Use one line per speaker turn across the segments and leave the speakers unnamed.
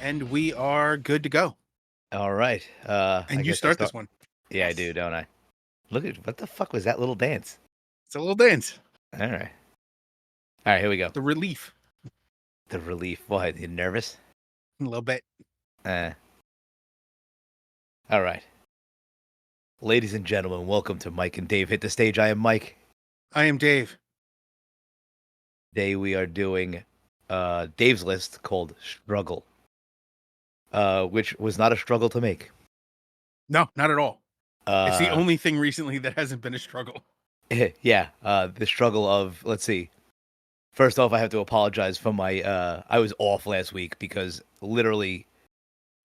And we are good to go.
All right.
And
I
you
guess
start this one.
Yeah, I do, don't I? Look at what the fuck was that little dance?
It's a little dance.
All right. All right, here we go.
The relief.
The relief. Why? You nervous?
A little bit.
All right. Ladies and gentlemen, welcome to Mike and Dave Hit the Stage. I am Mike.
I am Dave.
Today we are doing Dave's list called Struggle, which was not a struggle to make.
No, not at all. It's the only thing recently that hasn't been a struggle.
Yeah, the struggle of, let's see. First off, I have to apologize for my, I was off last week because literally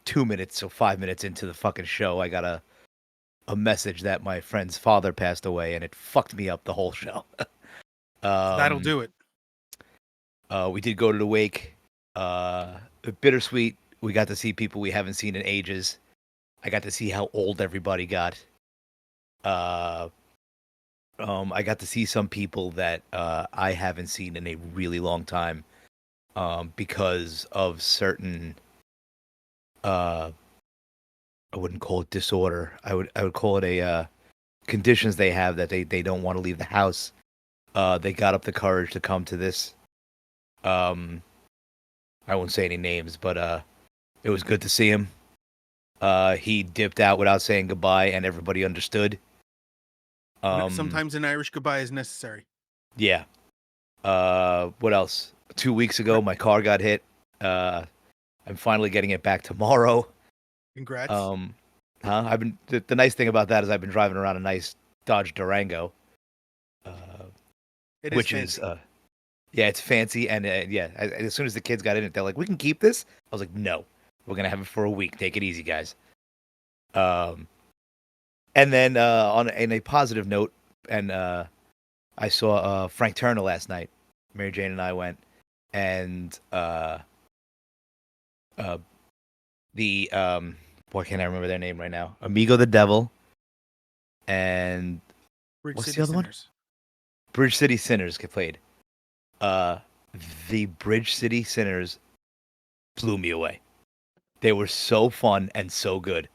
2 minutes or 5 minutes into the fucking show, I got a message that my friend's father passed away, and it fucked me up the whole show.
That'll do it.
We did go to the wake. Bittersweet. We got to see people we haven't seen in ages. I got to see how old everybody got. I got to see some people that I haven't seen in a really long time because of certain I wouldn't call it disorder. I would call it a conditions they have that they don't want to leave the house. They got up the courage to come to this. I won't say any names, but it was good to see him. He dipped out without saying goodbye, and everybody understood.
Sometimes an Irish goodbye is necessary.
Yeah. What else? 2 weeks ago, my car got hit. I'm finally getting it back tomorrow.
Congrats.
I've been the nice thing about that is I've been driving around a nice Dodge Durango, which is yeah, it's fancy, and yeah, as soon as the kids got in it, they're like, "We can keep this." I was like, "No, we're gonna have it for a week. Take it easy, guys." And then in a positive note, and I saw Frank Turner last night. Mary Jane and I went, and the boy, can't I remember their name right now? Amigo the Devil, and
Bridge
what's
City
the other
Sinners.
one? Bridge City Sinners played. The Bridge City Sinners blew me away. They were so fun and so good,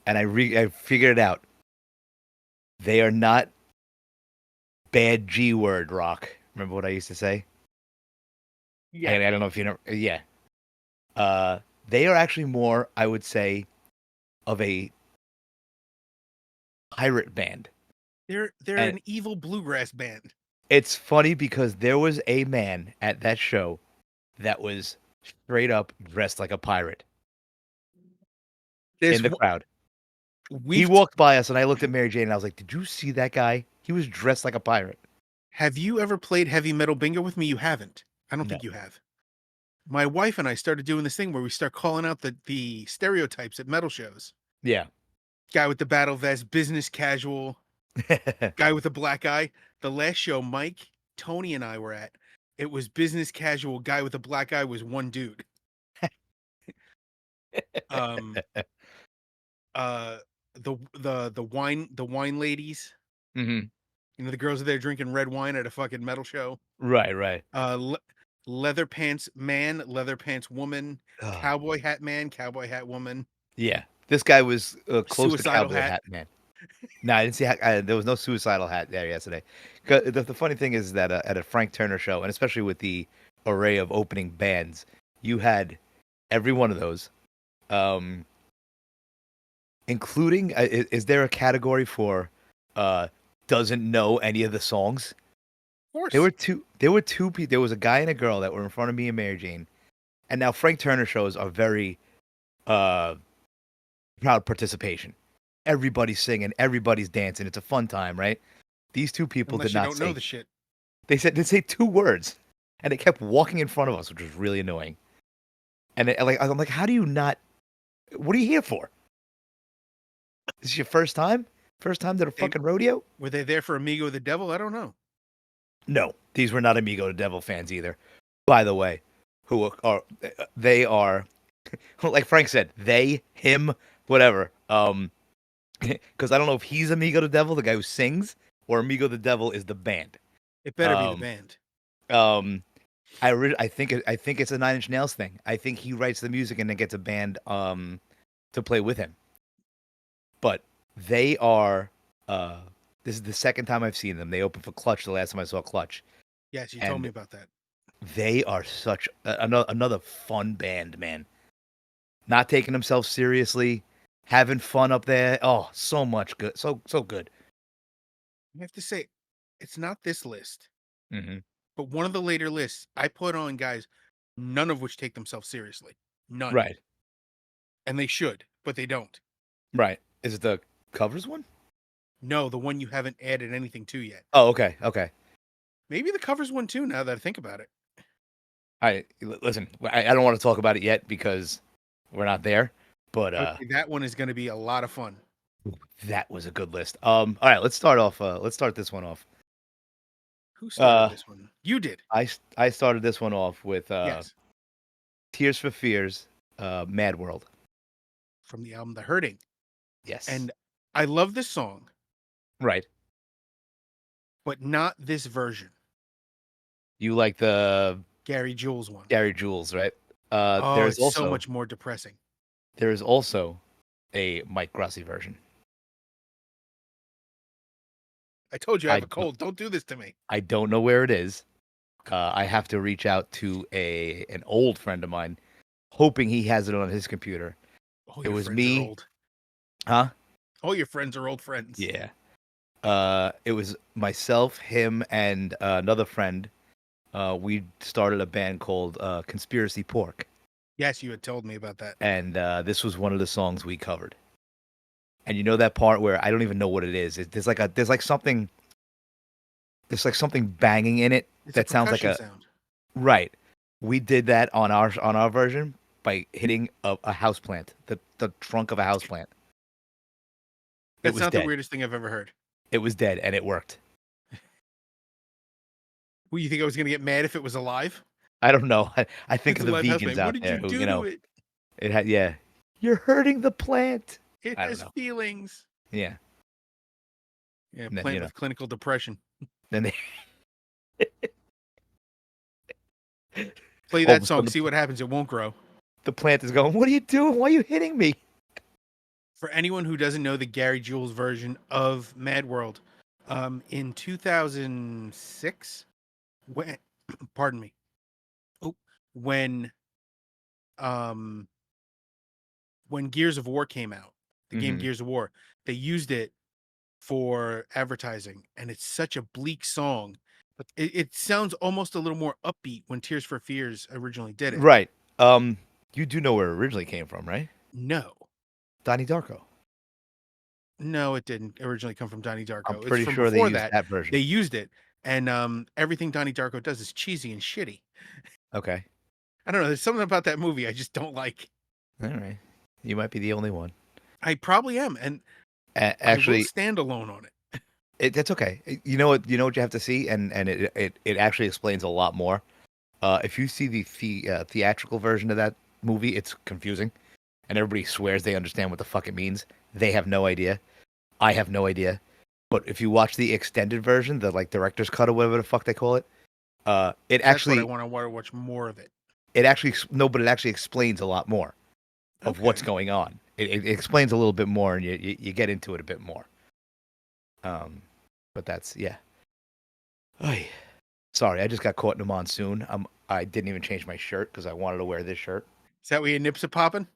and I figured it out. They are not bad G word rock. Remember what I used to say?
Yeah.
I don't know if you know. Yeah. They are actually more, I would say, of a pirate band.
They're an evil bluegrass band.
It's funny because there was a man at that show that was straight up dressed like a pirate in the crowd. He walked by us, and I looked at Mary Jane, and I was like, "Did you see that guy? He was dressed like a pirate."
Have you ever played heavy metal bingo with me? You haven't. I don't think you have. My wife and I started doing this thing where we start calling out the stereotypes at metal shows.
Yeah.
Guy with the battle vest, business casual, guy with a black eye. The last show Mike, Tony, and I were at, it was business casual. Guy with a black eye was one dude. The wine ladies.
Mm-hmm.
You know, the girls are there drinking red wine at a fucking metal show.
Right.
Leather pants man, leather pants woman, cowboy hat man, cowboy hat woman.
Yeah, this guy was close
Suicidal
to cowboy hat man. No, I didn't see. There was no suicidal hat there yesterday. The funny thing is that at a Frank Turner show, and especially with the array of opening bands, you had every one of those, including. Is there a category for doesn't know any of the songs?
Of course.
There were two people. There was a guy and a girl that were in front of me and Mary Jane, and now Frank Turner shows are very proud participation. Everybody's singing, everybody's dancing. It's a fun time, right? These two people
Unless
did not
you don't know the shit.
They say 2 words, and they kept walking in front of us, which was really annoying. And I'm like, how do you not? What are you here for? This is your first time? First time to the
They
fucking rodeo?
were they there for Amigo the Devil? I don't know.
No, these were not Amigo the Devil fans either. By the way, who are they are like Frank said, they, him, whatever. Because I don't know if he's Amigo the Devil, the guy who sings, or Amigo the Devil is the band.
It better be the
Um,
band.
um, I think it's a Nine Inch Nails thing. I think he writes the music and then gets a band to play with him. But they are this is the second time I've seen them. They opened for Clutch the last time I saw Clutch,
Yes, you told
and
me about that.
they are such another fun band, man. Not taking themselves seriously, having fun up there. Oh, so much good, so good.
I have to say, it's not this list,
Hmm.
but one of the later lists I put on guys, none of which take themselves seriously. None.
Right,
And they should, but they don't.
right. Is it the covers one?
No, the one you haven't added anything to yet.
Oh, okay, okay.
Maybe the covers one too, now that I think about it.
Listen. I don't want to talk about it yet because we're not there. But
Okay, that one is going to be a lot of fun.
that was a good list. All right, let's start off. Let's start this one off.
Who started this one? You did.
I started this one off with
Yes.
Tears for Fears, Mad World.
From the album The Hurting.
Yes.
And I love this song,
Right.
but not this version.
You like the
Gary Jules one.
Gary Jules, right?
Oh,
There's
it's
also
so much more depressing.
there is also a Mike Grassi version.
I told you I have a
don't-
cold. Don't do this to me.
I don't know where it is. I have to reach out to an old friend of mine, hoping he has it on his computer.
All
It
your
was
friends
me.
are old.
Huh?
All your friends are old friends.
Yeah. It was myself, him, and another friend. We started a band called Conspiracy Pork,
Yes, you had told me about that.
and this was one of the songs we covered. And you know that part where I don't even know what it is. There's like something banging in it
It's
that
a
sounds like
percussion
a
sound.
right. We did that on our version by hitting a house plant, the trunk of a house plant. It
That's
was
not the
dead.
weirdest thing I've ever heard.
It was dead, and it worked.
Well, you think I was going to get mad if it was alive?
I don't know. I think
It's
of
a
the
live house
vegans
band.
out
What did
there
you
who,
do to it?
it had, yeah. You're hurting the plant.
It
I don't
has
know.
feelings.
Yeah.
Yeah,
And then,
plant with clinical depression.
then they
Play
all of
that
a
song,
sudden
see what happens. It won't grow.
the plant is going, "What are you doing? Why are you hitting me?"
For anyone who doesn't know the Gary Jules version of Mad World, in 2006, when, pardon me, oh, when um when Gears of War came out, the game
Hmm.
Gears of War, they used it for advertising, and it's such a bleak song, but it sounds almost a little more upbeat when Tears for Fears originally did it.
Right. You do know where it originally came from, right?
No,
Donnie Darko.
no, it didn't originally come from Donnie
I'm
Darko. It's
pretty
from
sure they
before
used
that.
that version.
They used it, and everything Donnie Darko does is cheesy and shitty.
Okay.
I don't know. There's something about that movie I just don't like.
All right. You might be the only one.
I probably am, and I will
Actually,
stand alone on it.
that's okay. You know what? You know what you have to see, and it actually explains a lot more. If you see the theatrical version of that movie, it's confusing, and everybody swears they understand what the fuck it means. They have no idea. I have no idea. But if you watch the extended version, the like director's cut or whatever the fuck they call it, it
That's what I
actually
want to watch more of it.
no, but it actually explains a lot more of what's
Okay.
going on. It explains a little bit more, and you get into it a bit more. But that's yeah. Oy. Sorry, I just got caught in a monsoon. I didn't even change my shirt because I wanted to wear this shirt.
Is that where your nips are popping?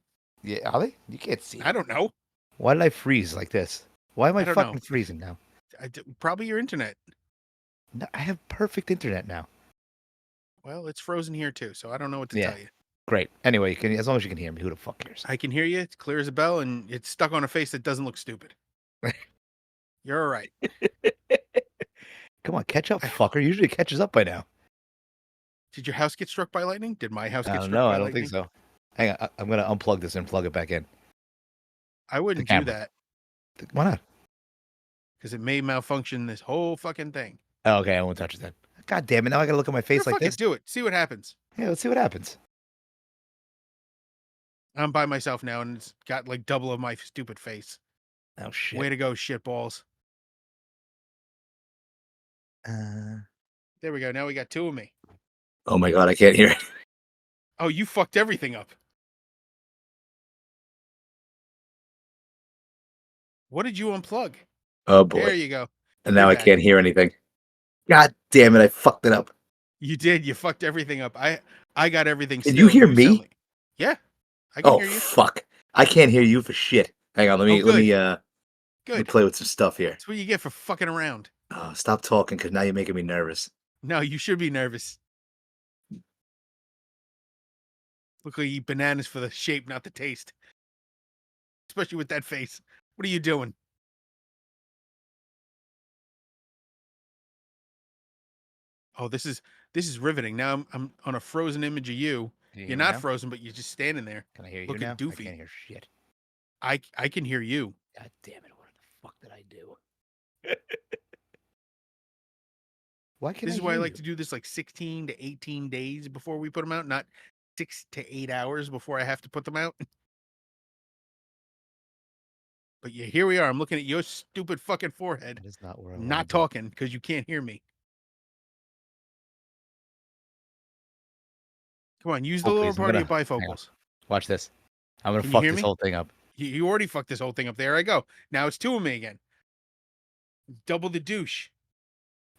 Yeah, are they? You can't see.
I don't know.
Why did I freeze like this? Why am I
I don't know.
fucking freezing now?
Probably your internet.
No, I have perfect internet now.
Well, it's frozen here too, so I don't know what to
Yeah.
tell you.
Great. Anyway, as long as you can hear me, who the fuck cares?
I can hear you. It's clear as a bell, and it's stuck on a face that doesn't look stupid. You're all right.
Come on, catch up, fucker. Usually it catches up by now.
Did your house get struck by lightning? Did my house
I
get
don't
struck
know.
by
I don't
lightning?
think so. Hang on. I'm gonna unplug this and plug it back in.
I wouldn't
The
do
camera.
that.
Why not?
because it may malfunction this whole fucking thing.
Oh, okay, I won't touch it then. God damn it! Now I gotta look at my
Here,
face like
fucking
this.
do it. See what happens.
Yeah, let's see what happens.
I'm by myself now, and it's got like double of my stupid face.
Oh shit.
Way to go, shitballs.
Uh,
There we go. Now we got two of me.
oh my god, I can't hear it.
Oh, you fucked everything up. What did you unplug?
Oh boy.
There you go.
And
You're
now I
back.
can't hear anything. God damn it! I fucked it up.
You did. You fucked everything up. I got everything.
Can
Still.
you hear
sound
me?
like- Yeah, I can
Oh
hear you.
fuck! I can't hear you for shit. Hang on, let me
good.
let me play with some stuff here.
That's what you get for fucking around.
Oh, stop talking, because now you're making me nervous.
No, you should be nervous. Look like you eat bananas for the shape, not the taste. Especially with that face. What are you doing? Oh, this is riveting. Now I'm on a frozen image of you.
Can you hear
You're
me
not
now?
frozen, but you're just standing there.
Can I hear you
looking
now? I
doofy.
can't hear shit.
I can hear you.
God damn it! What the fuck did I do? Why can't
This
I
is why I
hear
like
you?
to do this like 16 to 18 days before we put them out, not 6 to 8 hours before I have to put them out. But yeah, here we are. I'm looking at your stupid fucking forehead,
That is not where I want
not
to be.
talking because you can't hear me. Come on, use the
Oh,
lower
please, I'm
part of
gonna
your
hang on.
bifocals.
Watch this. I'm gonna
Can you
fuck
hear
this
me?
whole thing up.
You already fucked this whole thing up. There I go. Now it's two of me again. Double the douche.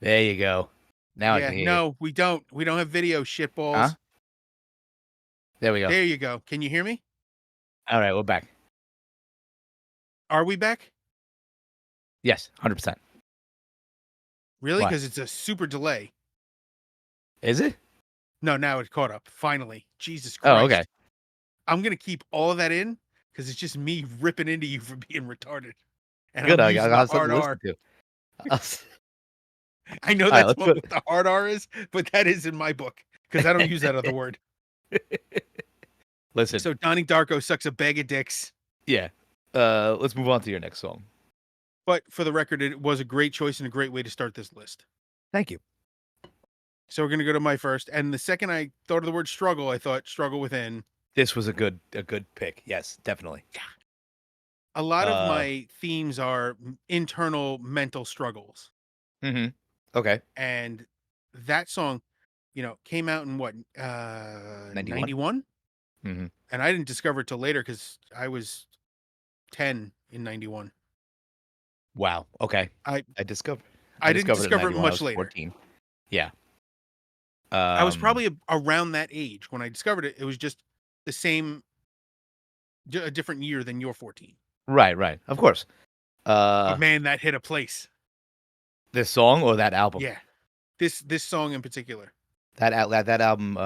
There you go. Now I
Yeah,
can hear you.
no, we don't. We don't have video, shitballs.
Huh? There we go.
There you go. Can you hear me?
All right, we're back.
Are we back?
Yes, 100%.
Really?
Why?
Because it's a super delay.
Is it?
No, now it caught up. Finally. Jesus
Oh,
Christ.
okay.
I'm gonna keep all of that in because it's just me ripping into you for being retarded. And
Good.
I'm
I
using
got
the
something
hard
to
R.
listen to. All
I know
right,
that's
let's put.
what the hard R is, but that is in my book because I don't use that other word.
Listen.
So Donnie Darko sucks a bag of dicks.
Yeah. Let's move on to your next song.
But for the record, it was a great choice and a great way to start this list.
Thank you.
So we're gonna go to my first. And the second I thought of the word struggle, I thought struggle within.
This was a good pick. Yes, definitely.
A lot of my themes are internal mental struggles.
Mm-hmm. Okay.
And that song, came out in what 91?
Mm-hmm.
And I didn't discover it till later because I was 10 in 91.
Wow. Okay.
I
I discovered.
I didn't
discovered it in
discover it
91. I
much
was
later.
14. Yeah.
I was probably around that age when I discovered it. It was just the same, a different year than your 14.
Right. Of course.
But man, that hit a place.
This song or that album?
Yeah, this song in particular.
That album.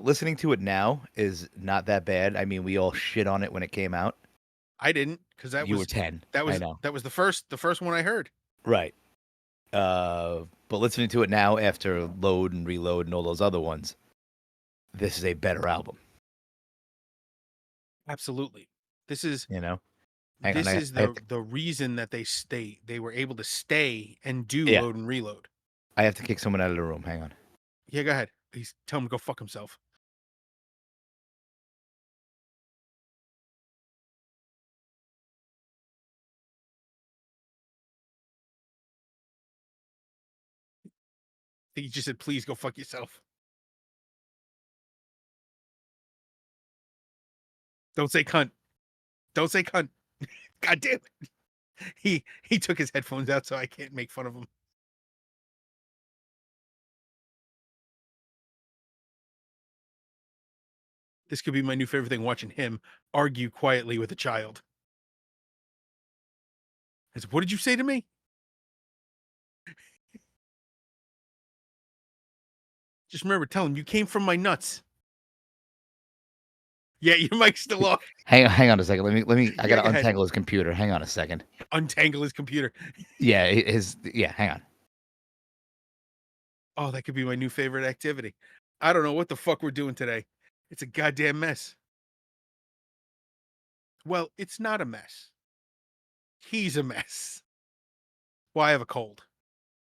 Listening to it now is not that bad. I mean, we all shit on it when it came out.
I didn't because
You were 10.
That was
I know.
that was the first one I heard.
Right. But listening to it now after Load and Reload and all those other ones, this is a better album.
Absolutely, this is
Hang on,
the reason that they were able to stay and do
Yeah.
Load and Reload.
I have to kick someone out of the room. Hang on.
Yeah, go ahead. Please tell him to go fuck himself. He just said, please go fuck yourself. Don't say cunt. Don't say cunt. God damn it. He took his headphones out so I can't make fun of him. This could be my new favorite thing, watching him argue quietly with a child. I said, what did you say to me? Just remember, tell him you came from my nuts. Yeah, your mic's still off.
Hang on a second. Let me. I
Yeah,
gotta
go ahead.
untangle his computer. Hang on a second.
Untangle his computer.
Yeah, hang on.
Oh, that could be my new favorite activity. I don't know what the fuck we're doing today. It's a goddamn mess. Well, it's not a mess. he's a mess. Well, I have a cold.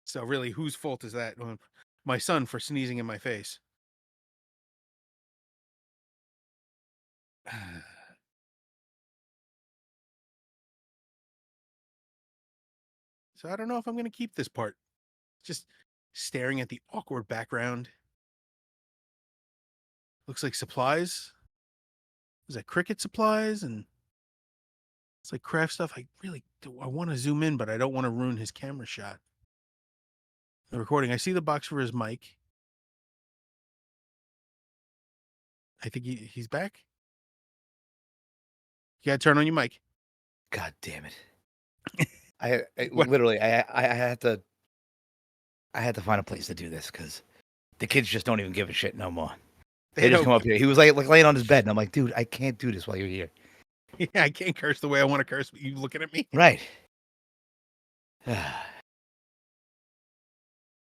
So really, whose fault is that? My son for sneezing in my face. So I don't know if I'm going to keep this part. Just staring at the awkward background. Looks like supplies. Is that Cricut supplies? And it's like craft stuff. I really do. I want to zoom in, but I don't want to ruin his camera shot. The recording. I see the box for his mic. I think he's back. You got to turn on your mic.
God damn it! I
What?
literally I had to find a place to do this because the kids just don't even give a shit no more. They just come up here. He was like laying on his bed, and I'm like, dude, I can't do this while you're here.
Yeah, I can't curse the way I want to curse. But you looking at me?
Right.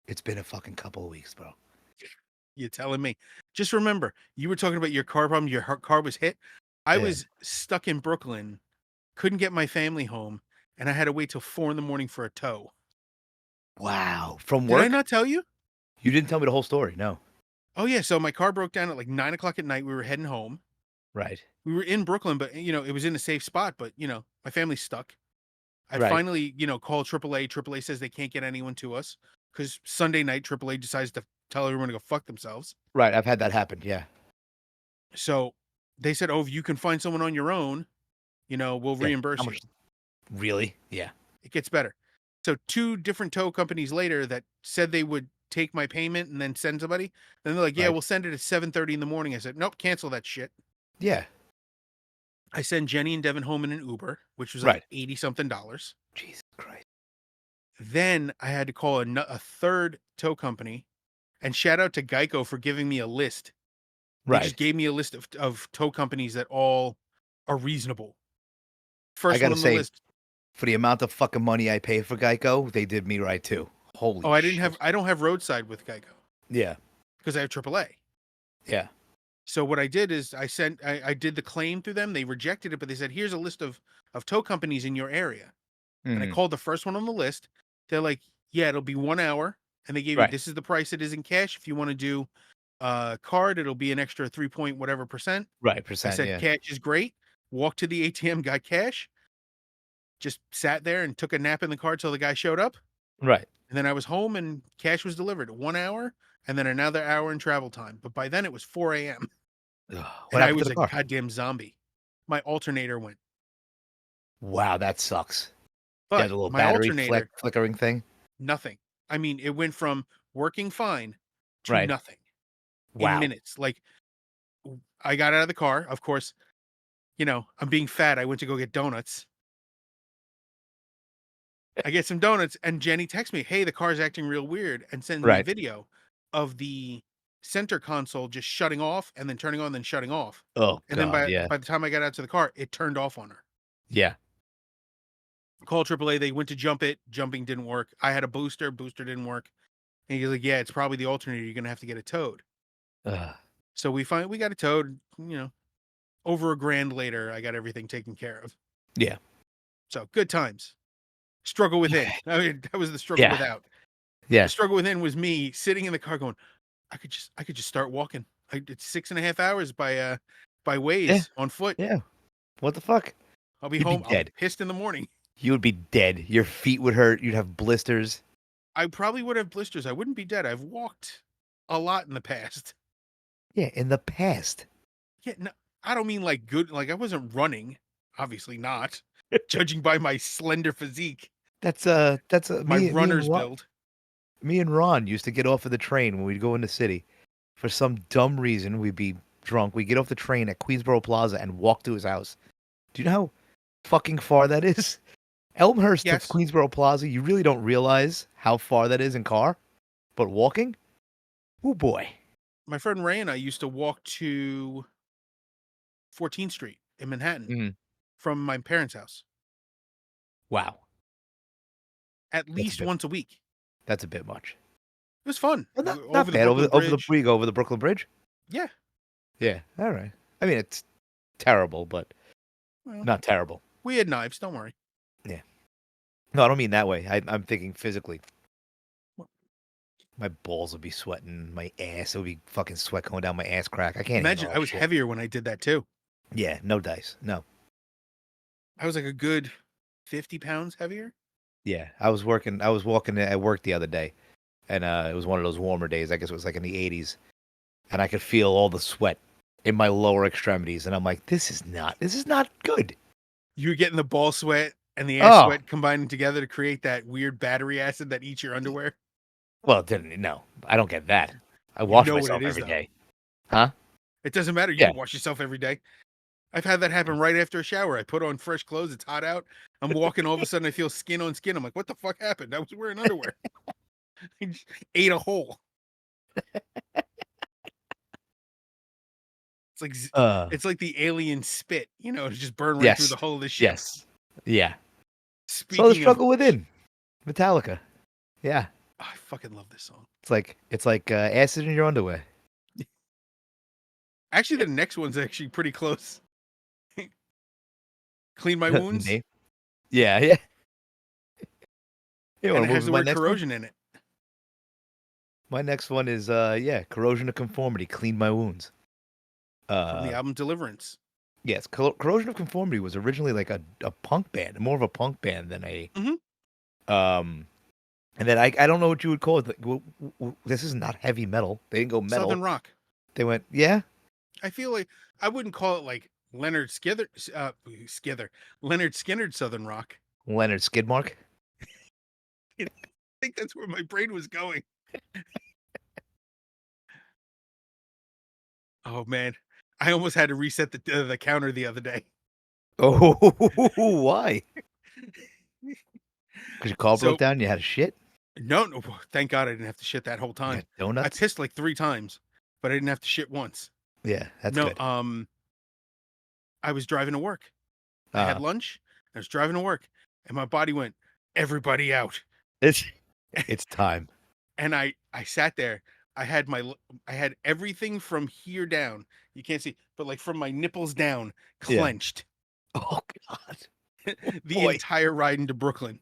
It's been a fucking couple of weeks, bro.
You're telling me. Just remember, you were talking about your car problem. Your car was hit. I was stuck in Brooklyn, couldn't get my family home, and I had to wait till 4 a.m. for a tow.
Wow. From
Did
work?
I not tell you?
You didn't tell me the whole story. No.
Oh yeah. So my car broke down at like 9 o'clock at night. We were heading home.
Right.
We were in Brooklyn, but it was in a safe spot. But my family's stuck. I
Right.
finally, called AAA. AAA says they can't get anyone to us because Sunday night AAA decides to tell everyone to go fuck themselves.
Right. I've had that happen. Yeah.
So they said, "Oh, if you can find someone on your own, we'll reimburse you."
Really? Yeah.
It gets better. So 2 different tow companies later that said they would take my payment and then send somebody. Then they're like, "Yeah,
Right.
we'll send it at 7:30 in the morning." I said, "Nope, cancel that shit."
Yeah.
I send Jenny and Devin home in an Uber, which was
Right.
like $80-something.
Jesus Christ.
Then I had to call a third tow company, and shout out to Geico for giving me a list. They just
Right.
gave me a list of tow companies that all are reasonable.
I
First one
gotta
on the
say,
list.
for the amount of fucking money I pay for Geico, they did me right too. Holy
Oh,
shit.
I don't have roadside with Geico
Yeah.
because I have AAA.
Yeah.
So what I did is I did the claim through them. They rejected it, but they said, "Here's a list of tow companies in your area." And I
Mhm.
called the first one on the list. They're like, "Yeah, it'll be 1 hour." And they gave me,
Right.
"This is the price it is in cash. If you want to do card, it'll be an extra 3 point whatever percent."
Right.
I
Percent.
said,
Yeah.
"Cash is great." Walked to the ATM, got cash, just sat there and took a nap in the car till the guy showed up.
Right.
And then I was home and cash was delivered. 1 hour and then another hour in travel time. But by then it was 4 a.m.
Ugh. What
and I
happened to
was
the
a
car?
goddamn zombie. My alternator went.
Wow, that sucks. Yeah,
But
the little
my
battery
alternator,
flickering thing.
nothing. I mean, it went from working fine to
Right.
nothing in
Wow.
minutes. Like I got out of the car. Of course, I'm being fat. I went to go get donuts. I get some donuts and Jenny texts me, "Hey, the car's acting real weird," and sends me a
Right.
video of the center console just shutting off and then turning on, then shutting off.
Oh
And then
God.
by
Yeah.
by the time I got out to the car, it turned off on her.
Yeah.
Called AAA. They went to jump it. Jumping didn't work. I had a booster. Booster didn't work. And he's like, "Yeah, it's probably the alternator. You're gonna have to get it towed."
Ugh.
So we got it towed. Over $1,000 later, I got everything taken care of.
Yeah.
So good times. Struggle within. I mean, that was the struggle
Yeah.
without. The
Yeah.
struggle within was me sitting in the car going, I could just start walking. It's 6.5 hours by
Yeah.
Waze on foot.
Yeah. What the fuck?
I'll be
You'd be
home. I'll be
dead.
pissed in the morning.
You would be dead. Your feet would hurt. You'd have blisters.
I probably would have blisters. I wouldn't be dead. I've walked a lot in the past.
Yeah, in the past.
Yeah, no, I don't mean like good. Like I wasn't running. Obviously not. Judging by my slender physique,
That's
my
me
runner's build.
me and Ron used to get off of the train when we'd go in the city. For some dumb reason, we'd be drunk. We'd get off the train at Queensboro Plaza and walk to his house. Do you know how fucking far that is? Elmhurst to
Yes,
Queensboro Plaza, you really don't realize how far that is in car. But walking? Oh boy.
my friend Ray and I used to walk to 14th Street in Manhattan
Mhm.
from my parents' house
Wow.
at
That's a
least
bit
once a week.
that's a bit much.
It was fun.
But not
Over the
bad.
Brooklyn
Over the
Bridge.
where you go over the Brooklyn Bridge?
Yeah.
Yeah. All right. I mean it's terrible, but
Well,
not terrible.
we had knives. Don't worry.
Yeah. No, I don't mean that way. I'm thinking physically. My balls would be sweating. My ass would be fucking sweat going down my ass crack. I can't handle
Imagine I
that
was
shit.
heavier when I did that too.
Yeah, no dice. No.
I was like a good 50 pounds heavier.
Yeah, I was working. I was walking at work the other day, and it was one of those warmer days. I guess it was like in the 80s, and I could feel all the sweat in my lower extremities, and I'm like, this is not good.
You were getting the ball sweat and the ass
Oh,
sweat combining together to create that weird battery acid that eats your underwear.
well, didn't no, I don't get that. I
You
wash
know what it
myself
is
every
though.
day, huh?
It doesn't matter. You
Yeah.
can wash yourself every day. I've had that happen right after a shower. I put on fresh clothes. It's hot out. I'm walking. All of a sudden, I feel skin on skin. I'm like, what the fuck happened? I was wearing underwear. I just ate a hole. It's like
Uh,
it's like the alien spit. You know, to just burn right through
yes,
the hull of the ship.
yes, yeah. So the
Speaking of
struggle
which,
within Metallica. Yeah,
I fucking love this song.
it's like acid in your underwear.
Actually, the next one's actually pretty close. Clean my
The
wounds,
name? Yeah, yeah. You
and
want
it
to move
has
to
the
my
word
next one?
corrosion in it.
My next one is yeah, corrosion of conformity. Clean my wounds.
From the
Uh,
album Deliverance.
yes, corrosion of conformity was originally like a punk band, more of a punk band than a
Hmm.
um. And then I don't know what you would call it. This is not heavy metal. They didn't go metal.
Southern rock.
They went yeah,
I feel like I wouldn't call it like Leonard Skither, Leonard Skinner Southern rock.
Leonard Skidmark.
I think that's where my brain was going. Oh man, I almost had to reset the counter the other day.
Oh, why? Because your car broke
So
down. And you had a shit.
no, thank God I didn't have to shit that whole
You
time.
got
I
donuts.
pissed like 3 times, but I didn't have to shit once.
Yeah, that's
No,
good.
I was driving to work. I had
Uh,
lunch. I was driving to work, and my body went, everybody out.
it's it's time.
And I sat there. I had I had everything from here down. You can't see, but like from my nipples down,
Yeah.
clenched
Oh God. Oh,
the
boy.
entire ride into Brooklyn.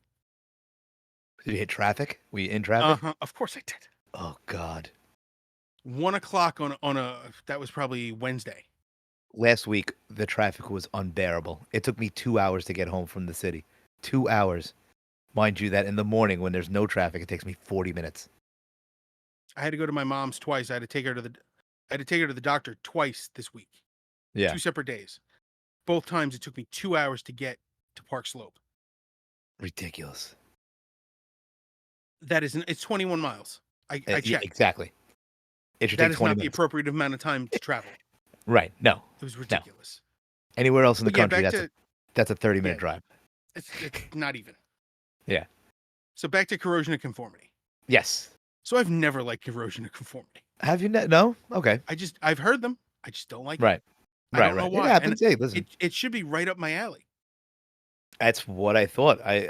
Did you hit traffic? Were you in traffic?
Of course I did.
Oh God.
1 o'clock on a that was probably Wednesday.
Last week the traffic was unbearable. It took me 2 hours to get home from the city. 2 hours. Mind you that in the morning when there's no traffic, it takes me 40 minutes.
I had to go to my mom's twice. I had to take her to the doctor twice this week,
Yeah.
2 separate days. Both times it took me 2 hours to get to Park Slope.
Ridiculous.
That is it's 21 miles. I
Yeah,
checked.
exactly. It should
That
take
is
20
not the
minutes.
appropriate amount of time to travel.
Right. No.
It was
No.
ridiculous.
Anywhere else in the
But yeah,
country,
back to
that's a 30-minute
yeah,
drive.
it's not even.
Yeah.
So back to corrosion of conformity.
Yes.
So I've never liked corrosion of conformity.
Have you no? Okay.
I've heard them. I just don't like it.
Right.
I
Right,
don't know
right. It
why. And
happens. Hey, listen.
it should be right up my alley.
That's what I thought.
I,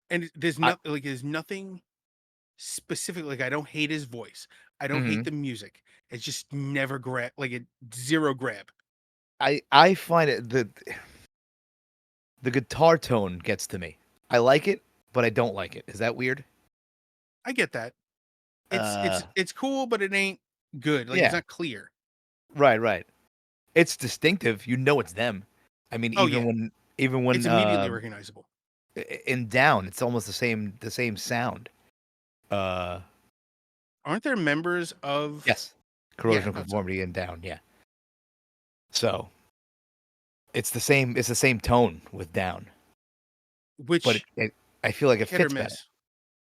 and
I
there's nothing specific. Like I don't hate his voice. I don't hate
mhm.
the music. It's just never grab like it zero grab.
I find it the guitar tone gets to me. I like it, but I don't like it. Is that weird?
I get that. It's
Uh,
it's it's cool, but it ain't good. Like it's
yeah.
not clear.
Right, right. It's distinctive. You know it's them. I mean,
Oh yeah,
even when
it's immediately recognizable.
in down, it's almost the same sound. Uh,
Aren't there members of?
yes.
Yeah,
Corrosion
I
of
thought so.
conformity and down, yeah. So, it's the same tone with down, but
Which
I feel like it
hit or
fits better.
miss.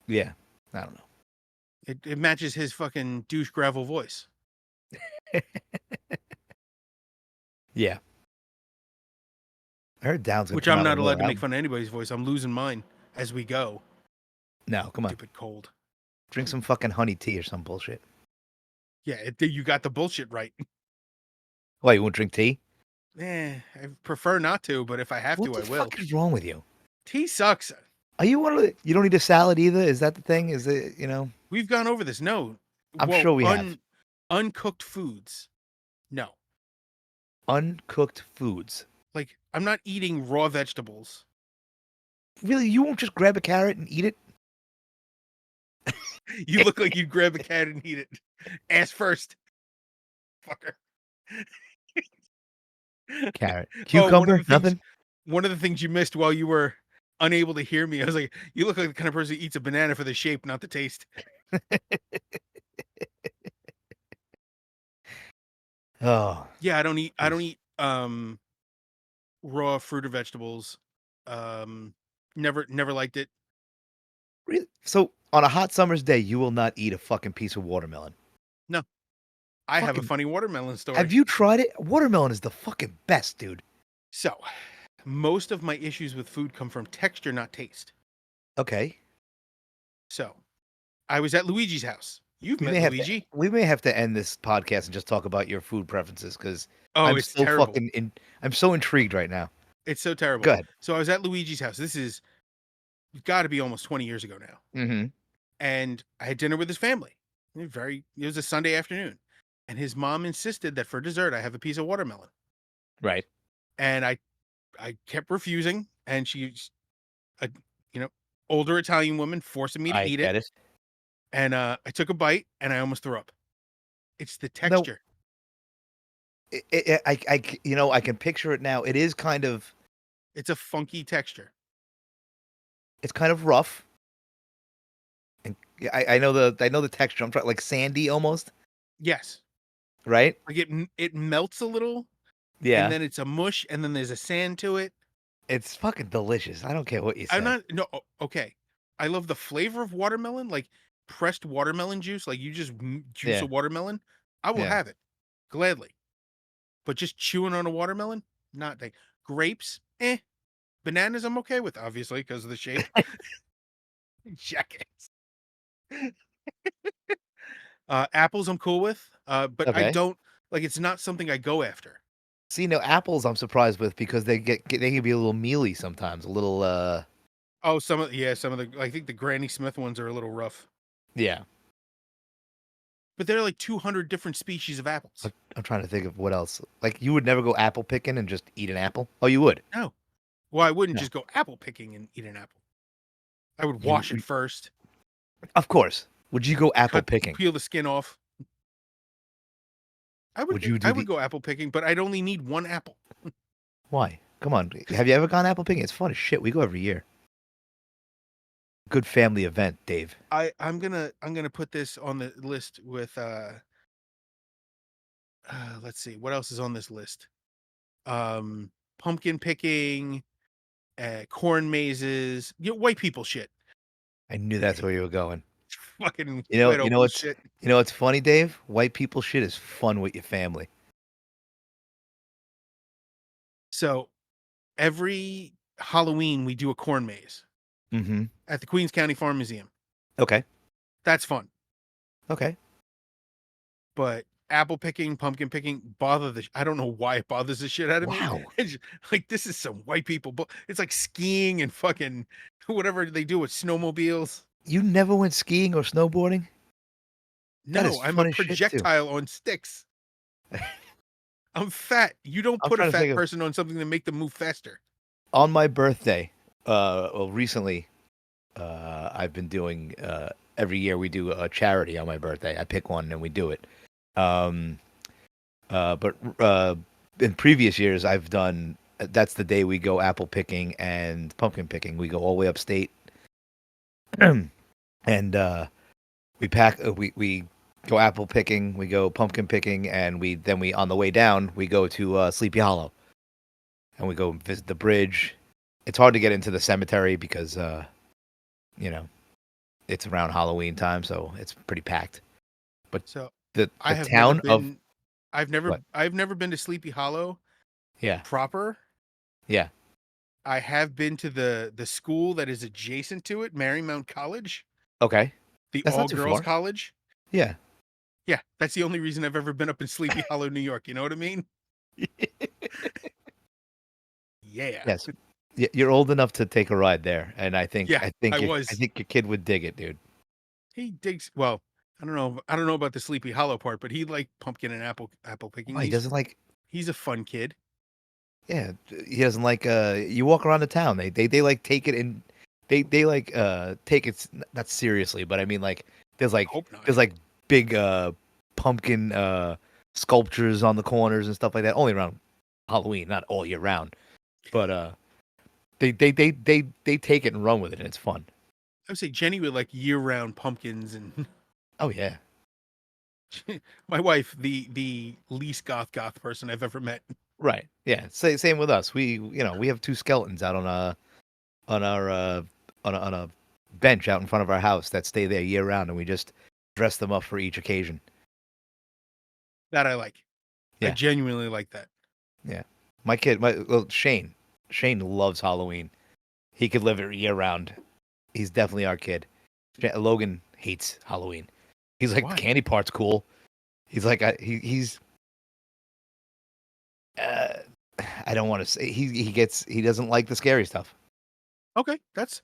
Yeah. I don't
It matches his fucking douche gravel voice.
know. Yeah. I heard down's gonna
Which
come
I'm
out with
not allowed
another
to make
album.
fun of anybody's voice. I'm losing mine as we go.
No, come on.
Stupid cold.
Drink some fucking honey tea or some bullshit.
Yeah, you got the bullshit right.
Why, you won't drink tea?
I prefer not to, but if I have
What
to,
the
I will.
fuck is wrong with you?
Tea sucks.
Are you one of the, you don't need a salad either? Is that the thing? Is it?
We've gone over this. No,
I'm
well,
sure we have.
uncooked foods. No,
Uncooked foods.
like I'm not eating raw vegetables.
Really, you won't just grab a carrot and eat it?
You look like you'd grab a carrot and eat it. Ass first, fucker.
Carrot,
Oh,
cucumber, nothing.
one of the things you missed while you were unable to hear me, I was like, you look like the kind of person who eats a banana for the shape, not the taste.
Oh,
Yeah, I don't
jeez.
eat raw fruit or vegetables. Never liked it.
Really? So on a hot summer's day, you will not eat a fucking piece of watermelon.
No. I have a
Fucking,
funny watermelon
have
story.
you tried it? Watermelon is the fucking best, dude.
So, most of my issues with food come from texture, not taste.
Okay.
So, I was at Luigi's house. You've
We
met
may have to
Luigi.
we may have to end this podcast and just talk about your food preferences because
Oh,
I'm
it's
so
terrible.
I'm so intrigued right now.
It's so terrible.
Good.
So, I was at Luigi's house. This is got to be almost 20 years ago now.
Mm-hmm.
And I had dinner with his family. It was a Sunday afternoon. And his mom insisted that for dessert I have a piece of watermelon.
Right.
And I kept refusing, and she's a you know, older Italian woman forcing me to
I
eat it.
get it.
And I took a bite and I almost threw up. It's the
No,
texture.
I can picture it now. It is
It's a funky texture.
it's kind of rough, and I know the texture. I'm trying like sandy almost,
Yes.
right?
Like it melts a little, and
Yeah,
then it's a mush, and then there's a sand to it.
it's fucking delicious. I don't care what you
I'm
say.
not no okay. I love the flavor of watermelon, like pressed watermelon juice, like you just juice a
Yeah,
watermelon. I will
yeah.
have it gladly. But just chewing on a watermelon, not thing. Grapes, eh. Bananas, I'm okay with, obviously, because of the shape. Jackass. Apples, I'm cool with. But I
Okay.
don't like. It's not something I go after.
See, no apples. I'm surprised with because they can be a little mealy sometimes. A little
Oh, some of the. I think the Granny Smith ones are a little rough.
yeah.
But there are like 200 different species of apples.
I'm trying to think of what else. Like you would never go apple picking and just eat an apple. Oh, you would.
No, well, I wouldn't
No,
just go apple picking and eat an apple. I would
you.
wash it first,
Of course. Would you go apple picking?
peel the skin off.
Would you
I
do
would
the
go apple picking, but I'd only need one apple.
why? Come on. Have you ever gone apple picking? It's fun as shit. We go every year. Good family event, Dave.
I'm gonna put this on the list with let's see what else is on this list. Pumpkin picking, corn mazes, white people shit.
I knew that's where you were going.
Fucking
You know,
white
you
old
know what's
bullshit.
you know what's funny, Dave? White people shit is fun with your family.
So every Halloween we do a corn maze
Mm-hmm.
at the Queens County Farm Museum.
Okay.
That's fun.
Okay.
But apple picking, pumpkin picking, I don't know why it bothers the shit out of me.
Wow.
It's like this is some white people, but it's like skiing and fucking whatever they do with snowmobiles.
You never went skiing or snowboarding? That is
No, I'm a
fun as shit too.
projectile on sticks. I'm fat. You don't
I'm
put a
trying to
fat
think of
person on something to make them move faster.
on my birthday. Well, recently, I've been doing. Every year we do a charity on my birthday. I pick one and we do it. Um, but in previous years, I've done. That's the day we go apple picking and pumpkin picking. We go all the way upstate, and we go apple picking, we go pumpkin picking, and we on the way down we go to Sleepy Hollow, and we go visit the bridge. It's hard to get into the cemetery because you know it's around Halloween time, so it's pretty packed. But
So I
the
have never
town of
been.
what?
I've never been to Sleepy Hollow
Yeah,
proper.
yeah.
I have been to the school that is adjacent to it, Marymount College,
Okay,
the
that's not
all
too
girls
far.
college.
Yeah.
Yeah, that's the only reason I've ever been up in Sleepy Hollow, New York. You know what I mean? Yeah.
Yes. You're old enough to take a ride there, and
Yeah, I
I
was.
think your kid would dig it, dude.
He digs well, I don't know. I don't know about the Sleepy Hollow part, but he liked pumpkin and apple picking.
Why he doesn't like?
He's a fun kid.
Yeah, he doesn't like. You walk around the town. They like take it in. they like take it not seriously, but I mean like there's
I
like
hope not.
there's like big pumpkin sculptures on the corners and stuff like that. Only around Halloween, not all year round. But they take it and run with it, and it's fun.
I would say Jenny would like year-round pumpkins, and
Oh yeah,
my wife, the least goth person I've ever met.
right. Yeah, same with us. We have two skeletons out on our on a bench out in front of our house that stay there year round, and we just dress them up for each occasion.
That I like. I
Yeah,
genuinely like that.
yeah. My kid, Shane loves Halloween. He could live it year round. He's definitely our kid. Logan hates Halloween. He's like the
Why?
candy part's cool. He's like he's uh, I don't want to say he doesn't like the scary stuff.
Okay,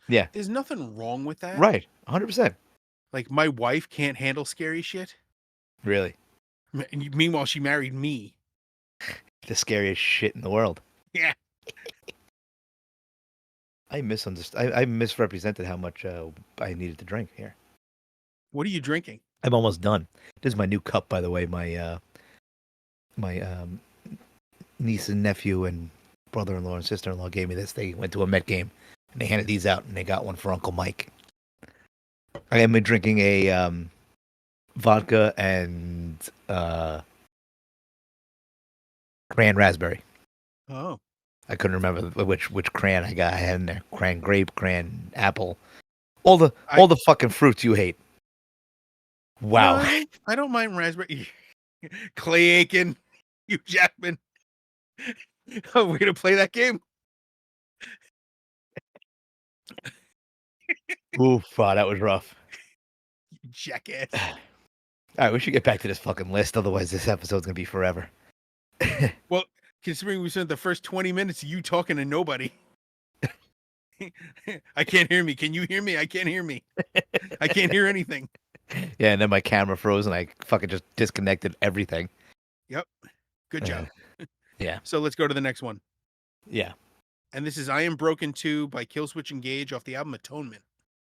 Yeah,
there's nothing wrong with that.
right, 100%.
Like my wife can't handle scary shit.
Really,
Meanwhile, she married me.
the scariest shit in the world.
Yeah.
I misunderstood. I misrepresented how much I needed to drink here.
What are you drinking?
I'm almost done. This is my new cup, by the way. My niece and nephew and brother-in-law and sister-in-law gave me this. They went to a Met game and they handed these out, and they got one for Uncle Mike. I am drinking a vodka and cran raspberry.
Oh,
I couldn't remember which cran I had in there. Cran grape, cran apple, all the fucking fruits you hate.
no,
Wow.
I don't mind raspberry. Clay Aiken, Hugh Jackman. Oh, we're gonna play that game.
Oof, wow, that was rough.
You jackass.
All right, we should get back to this fucking list. Otherwise, this episode's gonna be forever.
Well, considering we spent the first 20 minutes of you talking to nobody. I can't hear me. Can you hear me? I can't hear me. I can't hear anything.
Yeah, and then my camera froze, and I fucking just disconnected everything.
Yep. Good job.
Yeah,
So let's go to the next one.
yeah,
And this is I Am Broken 2 by Killswitch Engage off the album Atonement.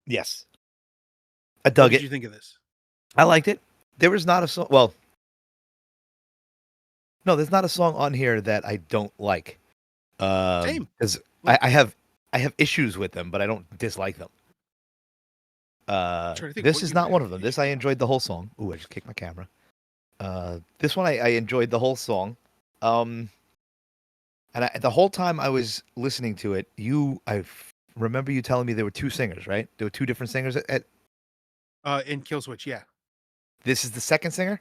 yes. I
What
dug
did
it.
you think of this?
I liked it. There was not a song. Well, no, there's not a song on here that I don't like.
Same.
Because
Like,
I have issues with them, but I don't dislike them.
trying to think
This
what
is
you
not
have
one of them. This I
issues
enjoyed the whole song. Ooh, I just kicked my camera. This one I enjoyed the whole song. And the whole time I was listening to it, remember you telling me there were two singers, right? There were two different singers
in Killswitch, yeah.
This is the second singer?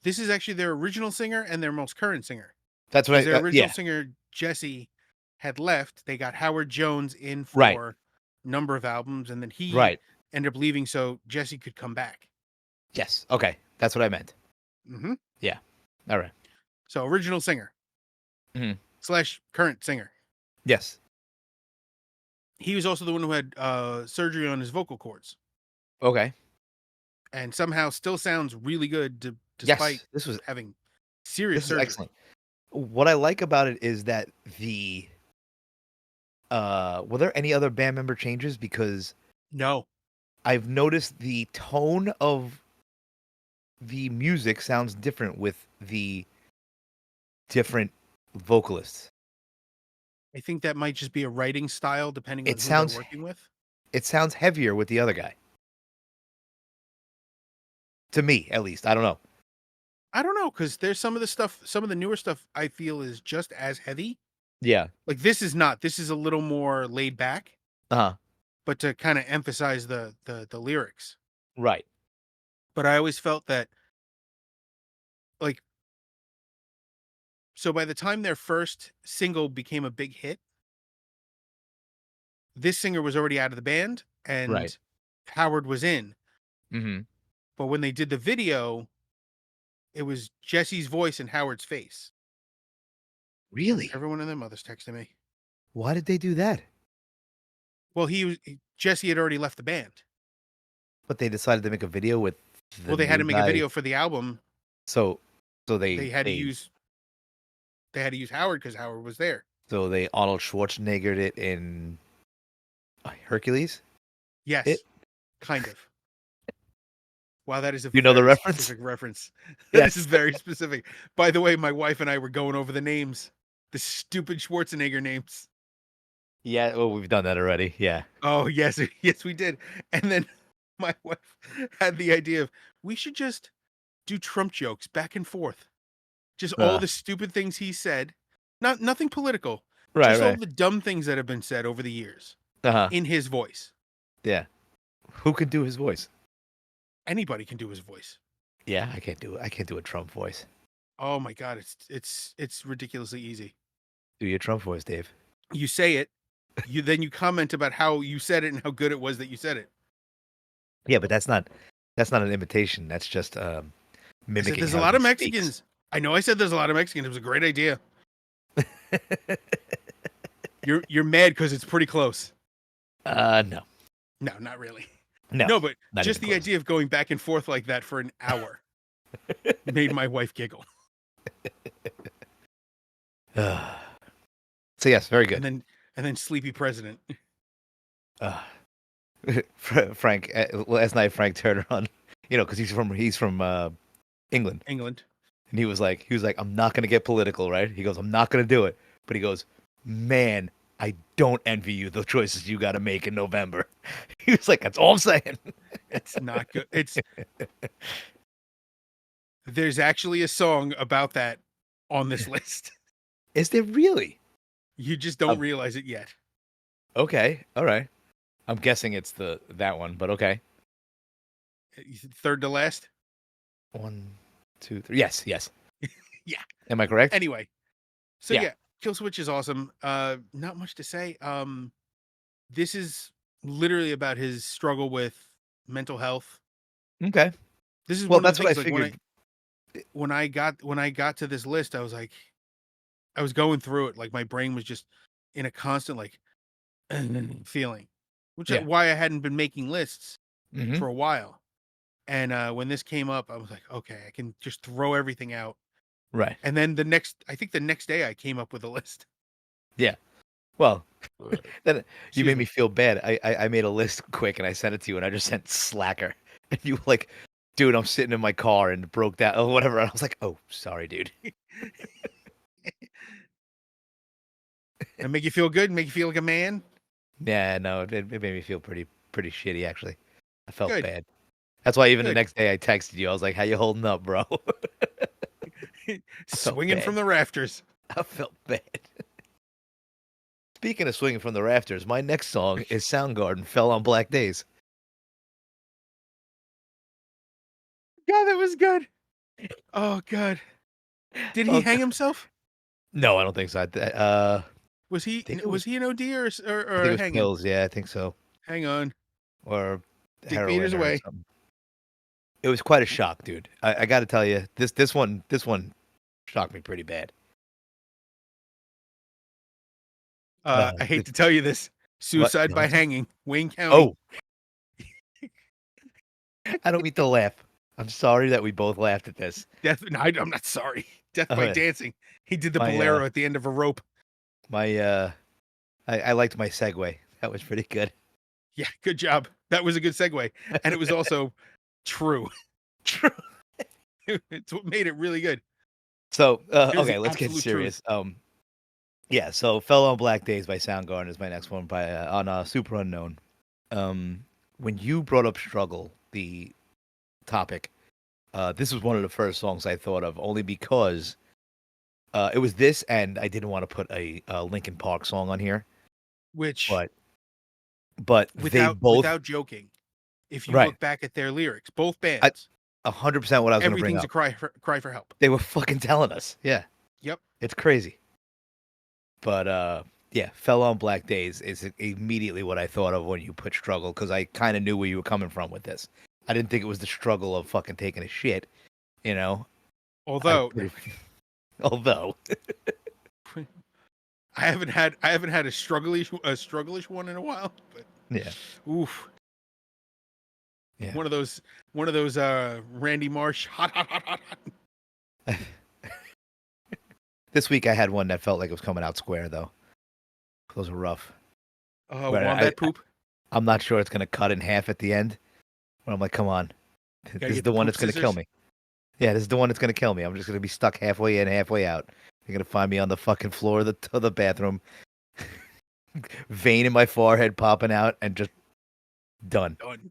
This is actually their original singer and their most current singer.
That's what
Because their original
yeah,
singer, Jesse, had left. They got Howard Jones in
right,
for a number of albums, and then he
right.
ended up leaving so Jesse could come back.
Yes. Okay. That's what I meant.
Mm-hmm.
Yeah. All right.
So original singer
Mhm.
/ current singer.
Yes.
He was also the one who had surgery on his vocal cords,
Okay.
and somehow still sounds really good despite
Yes. This
having serious
is
surgery.
excellent. What I like about it is that were there any other band member changes? Because
No,
I've noticed the tone of the music sounds different with the different vocalists.
I think that might just be a writing style depending on
It
who they're
sounds
working with.
it sounds heavier with the other guy. To me, at least. I don't know.
I don't know, because there's some of the newer stuff I feel is just as heavy.
Yeah.
Like this is not. This is a little more laid back,
Uh-huh.
but to kind of emphasize the lyrics.
Right.
But I always felt that, like, so by the time their first single became a big hit, this singer was already out of the band
Right.
and Howard was in.
Mm-hmm.
But when they did the video, it was Jesse's voice and Howard's face.
Really?
Everyone and their mother's texting me.
Why did they do that?
Well, Jesse had already left the band.
But they decided to make a video with the
Well, they had
new
to make a
guy.
video for the album.
So
They had to use Howard because Howard was there.
so they Arnold Schwarzeneggered it in Hercules? It?
Yes, kind of. Wow, that is a
You know the
very
reference?
specific reference. That is
Yes.
very specific. By the way, my wife and I were going over the names, the stupid Schwarzenegger names.
Yeah, well, we've done that already. Yeah.
Oh yes, yes we did. And then my wife had the idea of we should just do Trump jokes back and forth. Just all
Uh,
the stupid things he said. Nothing political.
right,
Just all
right.
the dumb things that have been said over the years
Uh-huh.
in his voice.
Yeah. Who can do his voice?
Anybody can do his voice.
Yeah, I can't do it. I can't do a Trump voice.
Oh my god, it's ridiculously easy.
Do your Trump voice, Dave.
You say it, you comment about how you said it and how good it was that you said it.
Yeah, but that's not an imitation. That's just
I said
mimicking
there's a
how
lot
he
of
speaks.
Mexicans. I know I said there's a lot of Mexicans. It was a great idea. You're mad because it's pretty close.
No.
No, not really.
No.
No, but
Not
just
even
the
close.
idea of going back and forth like that for an hour made my wife giggle.
So yes, very good.
And then sleepy president.
Uh, Frank, last night Frank turned on, because he's from England,
England.
and he was like, I'm not gonna get political, right? He goes, I'm not gonna do it, but he goes, man, I don't envy you the choices you got to make in November. He was like, that's all I'm saying.
It's not good. There's actually a song about that on this list.
Is there really?
You just don't realize it yet.
Okay, all right. I'm guessing it's that one, but okay.
Third to last.
1, 2, 3. Yes, yes.
Yeah.
Am I correct?
Anyway, so
Yeah.
yeah, Kill Switch is awesome. Not much to say. This is literally about his struggle with mental health.
Okay.
This is
Well,
one of the
that's what I
things. Like
figured.
when I got to this list, I was like, I was going through it. Like my brain was just in a constant like feeling, which
Yeah.
why I hadn't been making lists
Hmm.
for a while. And when this came up, I was like, okay, I can just throw everything out.
Right.
And then I think the next day I came up with a list.
Yeah. Well, then you
Excuse
made me
me.
feel bad. I made a list quick and I sent it to you, and I just sent slacker, and you were like, dude, I'm sitting in my car and broke down or whatever. And I was like, oh, sorry, dude.
And make you feel good, make you feel like a man.
Yeah, no, it made me feel pretty shitty actually. I felt
Good,
bad. That's why even the
good.
next day I texted you. I was like, how you holding up, bro? I felt
Swinging from
bad.
the rafters.
I felt bad. Speaking of swinging from the rafters, my next song is Soundgarden, Fell on Black Days.
God, that was good. Oh God, did he
Oh,
hang
God.
himself?
No, I don't think so.
Was he
think it
was
was
he an OD
I think it
or
was
hanging?
pills. Yeah, I think so.
Hang on,
Or
dick meters
heroin or
away.
something. It was quite a shock, dude. I got to tell you, this one shocked me pretty bad.
I hate to tell you this.
What?
Suicide
No,
by
it's okay.
hanging, Wayne County.
Oh, I don't mean to laugh. I'm sorry that we both laughed at this.
Death. No, I'm not sorry. Death by
Uh,
dancing. He did the
my
bolero at the end of a rope.
my I liked my segue. That was pretty good.
Yeah, good job. That was a good segue, and it was also true.
True.
It's what made it really good.
So
It was the
okay, let's get
absolute truth.
serious. Yeah. So "Fell on Black Days" by Soundgarden is my next one by on Super Unknown. When you brought up struggle, the topic, this was one of the first songs I thought of, only because it was this, and I didn't want to put a Linkin Park song on here,
Which,
but they both
without joking, if you
right.
look back at their lyrics, both
I
bands,
100% what I was going to bring
everything's a
up.
cry for help.
They were fucking telling us, yeah,
Yep.
it's crazy. But yeah, "Fell on Black Days" is immediately what I thought of when you put struggle, because I kind of knew where you were coming from with this. I didn't think it was the struggle of fucking taking a shit, you know. I
Although
although
I haven't had a strugglish one in a while, but
yeah,
oof,
yeah.
one of those Randy Marsh hot.
This week I had one that felt like it was coming out square though. Those were rough. But
Wombat poop.
I'm not sure it's gonna cut in half at the end. But I'm like, come on,
Gotta
this is
get
the
the
one
poop
that's gonna kill
scissors.
me. Yeah, this is the one that's gonna kill me. I'm just gonna be stuck halfway in, halfway out. You're gonna find me on the fucking floor of the bathroom, vein in my forehead popping out, and just done.
Done.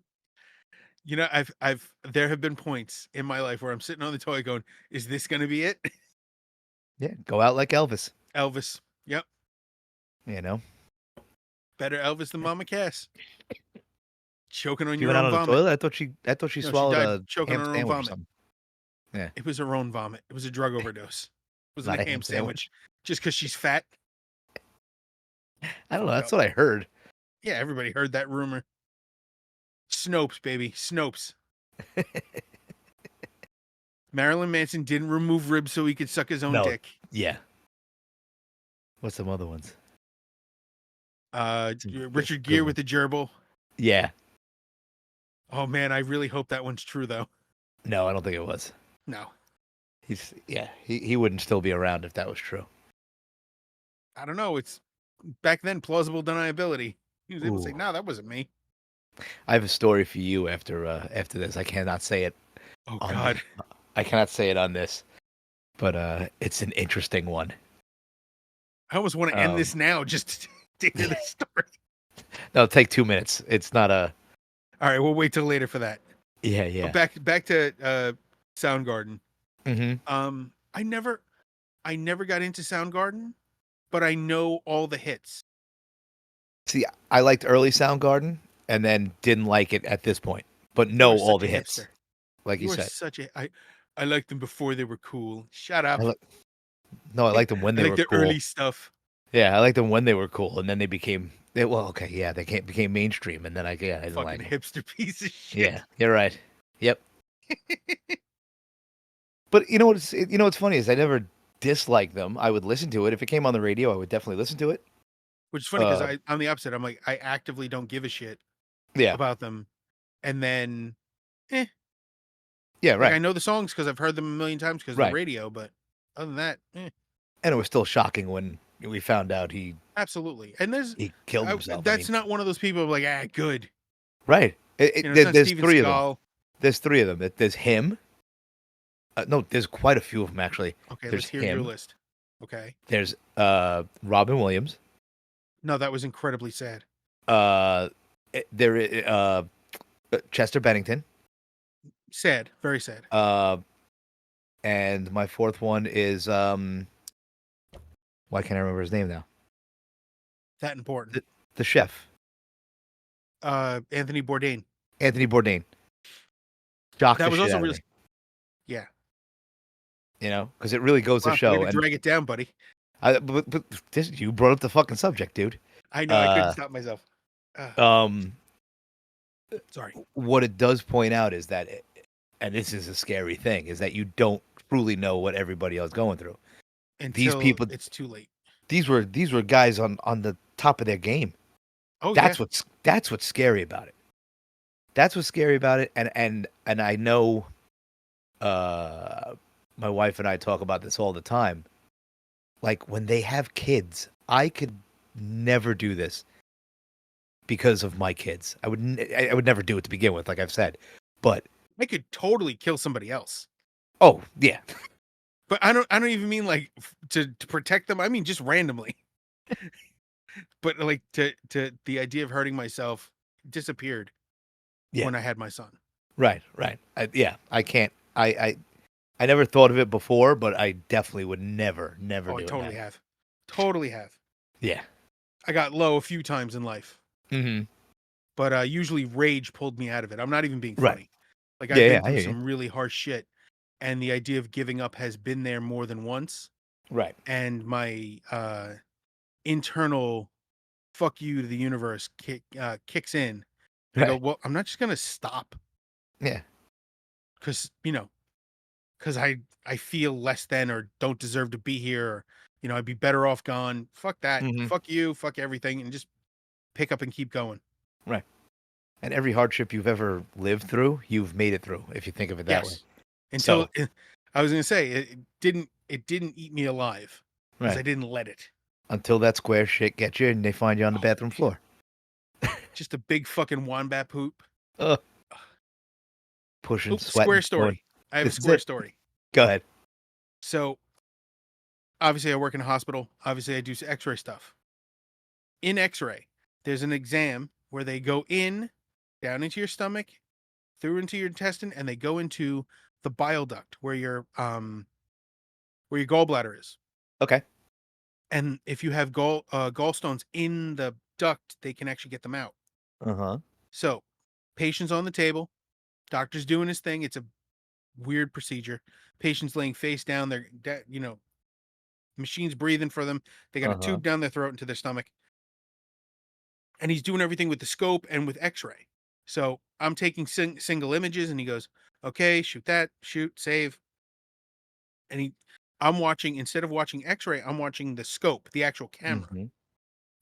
You know, there have been points in my life where I'm sitting on the toilet going, "Is this gonna be it?"
Yeah, go out like Elvis.
Elvis. Yep.
You know,
Better Elvis than Mama Cass. Choking on
she
your
went out
own
on the
vomit.
toilet. I thought she
No, she
swallowed
died
a
choking
ham
on her own
sandwich or
vomit.
something. Yeah,
It was her own vomit. It was a drug overdose. It wasn't
not
a
a
ham
ham
sandwich.
sandwich.
Just because she's fat.
I don't know.
Fucked
That's
up.
what I heard.
Yeah, everybody heard that rumor. Snopes, baby. Snopes. Marilyn Manson didn't remove ribs so he could suck his own
No.
dick.
Yeah. What's some other ones? There's some
Richard
good
Gere with
ones.
the gerbil.
Yeah.
Oh man, I really hope that one's true though.
No, I don't think it was.
No,
He wouldn't still be around if that was true.
I don't know. It's back then plausible deniability. He was able to say,
Ooh.
"No, that wasn't me."
I have a story for you after this. I cannot say it
Oh
on
God,
I cannot say it on this, but it's an interesting one.
I almost want to end
Um,
this now just to hear the story.
no, take 2 minutes. It's not a
All right, we'll wait till later for that.
yeah.
But back to Soundgarden.
Mm-hmm.
I never got into Soundgarden, but I know all the hits.
See, I liked early Soundgarden and then didn't like it at this point, but
You
know
are
all
such
the
a
hits,
hipster.
like you
You are
said.
such a I liked them before they were cool. Shut
I
up.
li- no, I liked them when
I
they
like
were
the
cool.
early stuff.
Yeah, I liked them when they were cool, and then they became became mainstream, and then I didn't
Fucking
like them.
hipster piece of
Yeah,
shit.
you're right. Yep. But what's funny is I never disliked them. I would listen to it if it came on the radio. I would definitely listen to it.
Which is funny because
Uh,
I'm the opposite. I'm like, I actively don't give a shit
yeah,
about them. And then, eh.
yeah,
Like, I
right,
know the songs because I've heard them a million times because of the
right.
radio. But other than that, eh.
And it was still shocking when we found out
Absolutely. And
he killed himself. I
that's
mean,
not one of those people I'm like, good.
right?
You know, it's not
There's
Steven
three of them.
Seagal.
There's three of them. There's him. No, there's quite a few of them actually.
Okay,
There's
let's hear your
him.
list. Okay.
There's Robin Williams.
No, that was incredibly sad.
Uh, Chester Bennington.
Sad. Very sad.
And my fourth one is why can't I remember his name now?
That important.
The chef,
Anthony Bourdain.
Anthony Bourdain. Shocked
That
the
was
shit
also
out of
really,
me,
yeah.
because it really goes to
Wow, way
show.
to
And
drag it down, buddy.
but you brought up the fucking subject, dude.
I know. I couldn't
Uh,
stop myself.
um,
Sorry.
what it does point out is that, and this is a scary thing, is that you don't truly know what everybody else is going through. These
Until
people,
it's too late.
these were guys on the top of their game.
Oh yeah.
That's what's scary about it. That's what's scary about it. And I know, my wife and I talk about this all the time. Like when they have kids, I could never do this because of my kids. I would never do it to begin with, like I've said. But
I could totally kill somebody else.
oh yeah,
But I don't even mean like to protect them. I mean just randomly. But like to the idea of hurting myself disappeared
yeah,
when I had my son.
right. I can't. I never thought of it before, but I definitely would never
Oh, I
do it
totally
now.
have. Totally have.
Yeah.
I got low a few times in life.
Mm-hmm.
But usually rage pulled me out of it. I'm not even being
Right.
funny. Like
Yeah,
I've been
I
through
hear you.
some really harsh shit, and the idea of giving up has been there more than once.
Right.
And my internal "fuck you" to the universe kicks in. And I go,
Right.
well, I'm not just gonna stop
Yeah.
because I feel less than or don't deserve to be here. Or, I'd be better off gone. Fuck that.
Mm-hmm.
Fuck you. Fuck everything, and just pick up and keep going.
Right. And every hardship you've ever lived through, you've made it through, if you think of it that way.
Yes. Until
So,
I was gonna say it didn't eat me alive because I
right.
didn't let it.
Until that square shit gets you and they find you on the
Oh,
bathroom floor.
Just a big fucking wombat poop.
Ugh, pushing,
Oh,
sweating,
square
going.
story. I have a
This is
square
it.
story.
Go ahead.
So obviously I work in a hospital. Obviously I do X-ray stuff. In X-ray, there's an exam where they go in, down into your stomach, through into your intestine, and they go into the bile duct where your gallbladder is.
Okay.
And if you have gallstones in the duct, they can actually get them out.
Uh-huh.
So, patient's on the table, doctor's doing his thing. It's a weird procedure. Patient's laying face down. Machines breathing for them. They got a
Uh-huh.
tube down their throat into their stomach, and he's doing everything with the scope and with X-ray. So I'm taking single images, and he goes, "Okay, shoot that, shoot, save." And I'm watching, instead of watching X-ray, I'm watching the scope, the actual camera.
Mm-hmm.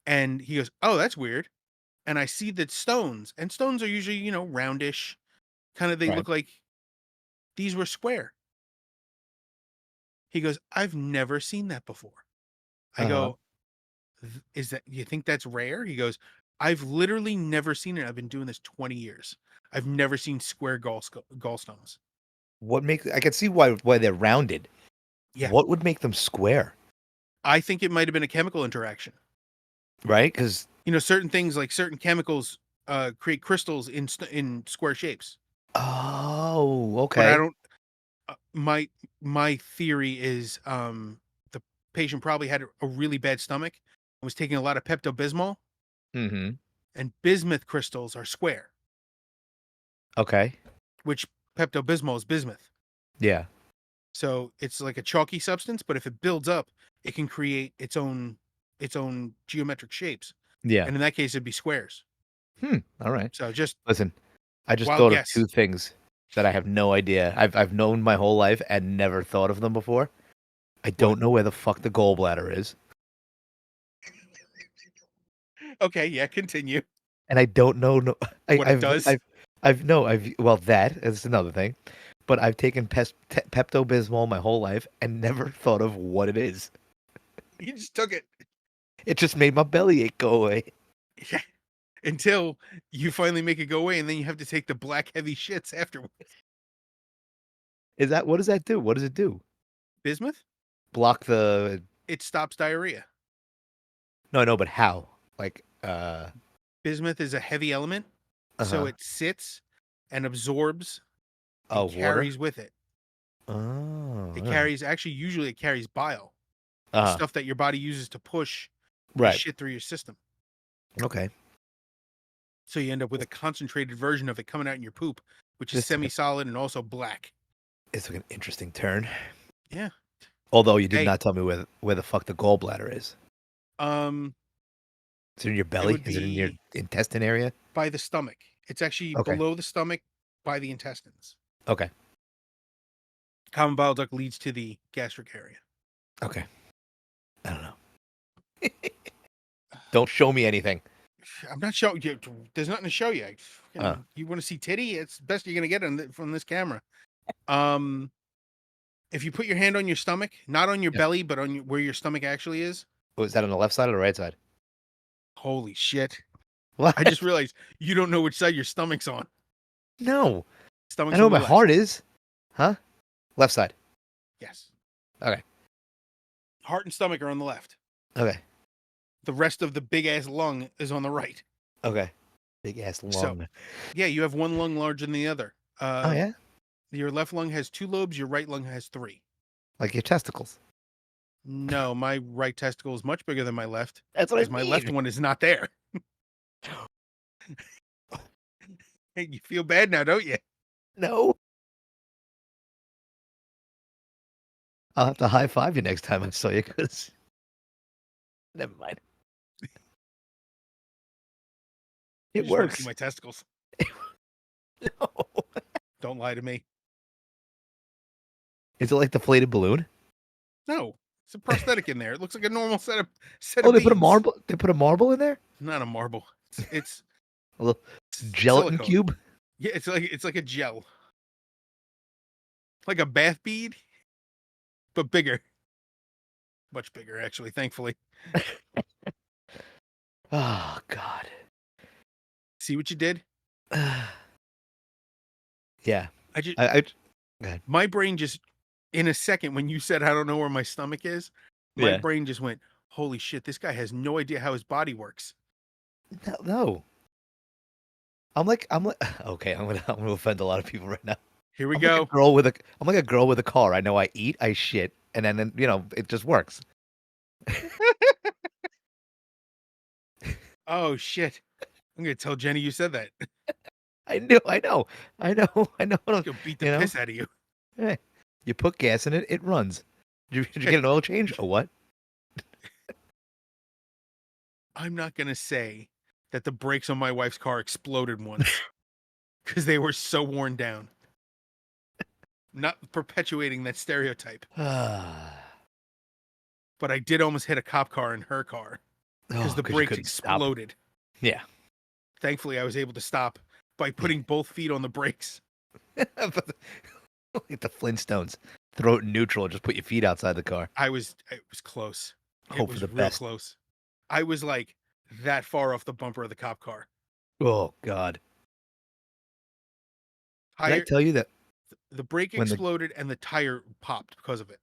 And he goes, "Oh, that's weird." And I see that stones, and stones are usually, roundish, kind of, they
Right.
look like these were square. He goes, "I've never seen that before." I
Uh-huh.
go, "Is that, you think that's rare?" He goes, "I've literally never seen it. I've been doing this 20 years. I've never seen square gallstones."
What makes I can see why they're rounded.
Yeah.
What would make them square?
I think it might have been a chemical interaction.
Right? Because
Certain things, like certain chemicals create crystals in square shapes.
oh,
But I
okay.
don't my theory is the patient probably had a really bad stomach and was taking a lot of Pepto-Bismol,
Mm-hmm.
and bismuth crystals are square,
Okay.
which Pepto-Bismol is bismuth.
Yeah.
So it's like a chalky substance, but if it builds up, it can create its own geometric shapes.
Yeah.
And in that case it'd be squares.
All right.
So just
Listen, I just
wild
thought of
guess.
two things that I have no idea. I've known my whole life and never thought of them before. I
What?
don't know where the fuck the gallbladder is,
Okay, yeah, continue.
and I don't know. No, I,
What it does.
I've well that is another thing, but I've taken Pepto Bismol my whole life and never thought of what it is.
You just took it.
It just made my belly ache go away.
Yeah. Until you finally make it go away, and then you have to take the black heavy shits afterwards.
Is that what does that do? What does it do?
Bismuth?
Block the
It stops diarrhea.
no, no, but how? Like
Bismuth is a heavy element, so
huh.
it sits and absorbs
Oh,
and
water.
carries with it.
Oh,
It
all right.
carries, actually, usually it carries bile, the
Uh-huh.
stuff that your body uses to push the
Right.
shit through your system.
Okay.
So you end up with a concentrated version of it coming out in your poop, which is
This took
semi-solid and also black.
it's like an interesting turn.
Yeah.
Although you did
Hey,
not tell me where the fuck the gallbladder is.
um,
Is it in your
it
belly?
would
Is it in your
be
intestine area?
by the stomach. It's actually
Okay.
below the stomach by the intestines.
Okay.
Common bile duct leads to the gastric area.
Okay. I don't know. Don't show me anything.
I'm not showing you. There's nothing to show you.
Uh,
You want to see titty? It's best you're gonna get from this camera. Um, if you put your hand on your stomach, not on your
yeah.
belly, but on where your stomach actually is.
Was that on the left side or the right side?
Holy shit! I
What?
just realized you don't know which side your stomach's on.
No. I
Stomach's
know
on
where
the
my
left.
heart is. Huh? Left side.
Yes.
Okay.
Heart and stomach are on the left.
Okay.
The rest of the big ass lung is on the right.
Okay. Big ass
So,
lung.
yeah, you have one lung larger than the other.
Oh yeah?
Your left lung has 2 lobes. Your right lung has 3.
Like your testicles.
No, my right testicle is much bigger than my left
That's what
because
I
my left
mean.
one is not there. Hey, you feel bad now, don't you?
No. I'll have to high five you next time I saw you because never mind.
You
It
just want to see
works.
my testicles.
No.
Don't lie to me.
Is it like deflated balloon?
No, it's a prosthetic in there. It looks like a normal set
Oh,
of
they put a
beads.
marble. They put a marble in there.
Not a marble. It's
A little gelatin
silicone.
cube.
Yeah, it's like a gel, like a bath bead, but bigger. Much bigger, actually. Thankfully.
Oh God.
See what you did?
Yeah.
I just
I go ahead.
my brain just in a second when you said I don't know where my stomach is, my
Yeah.
brain just went, "Holy shit, this guy has no idea how his body works."
No, no. I'm like okay, I'm gonna offend a lot of people right now.
Here we go.
I'm like a girl with a car. I know I eat, I shit, and then you know, it just works.
Oh shit. I'm gonna tell Jenny you said that.
I know, I know, I know, I know.
She'll beat the
You know,
piss out of you.
hey, you put gas in it, it runs. Did you get an oil change? A what?
I'm not gonna say that the brakes on my wife's car exploded once because they were so worn down. Not perpetuating that stereotype,
Oh,
but I did almost hit a cop car in her car because the
because you
brakes
couldn't stop.
exploded.
Yeah.
Thankfully, I was able to stop by putting both feet on the brakes.
Like the Flintstones. Throw it in neutral and just put your feet outside the car.
It was close. It
Hope for
was
the
real
best.
close. I was like that far off the bumper of the cop car.
Oh God. Did I
Tire,
tell you that
the brake
when the
exploded and the tire popped because of it.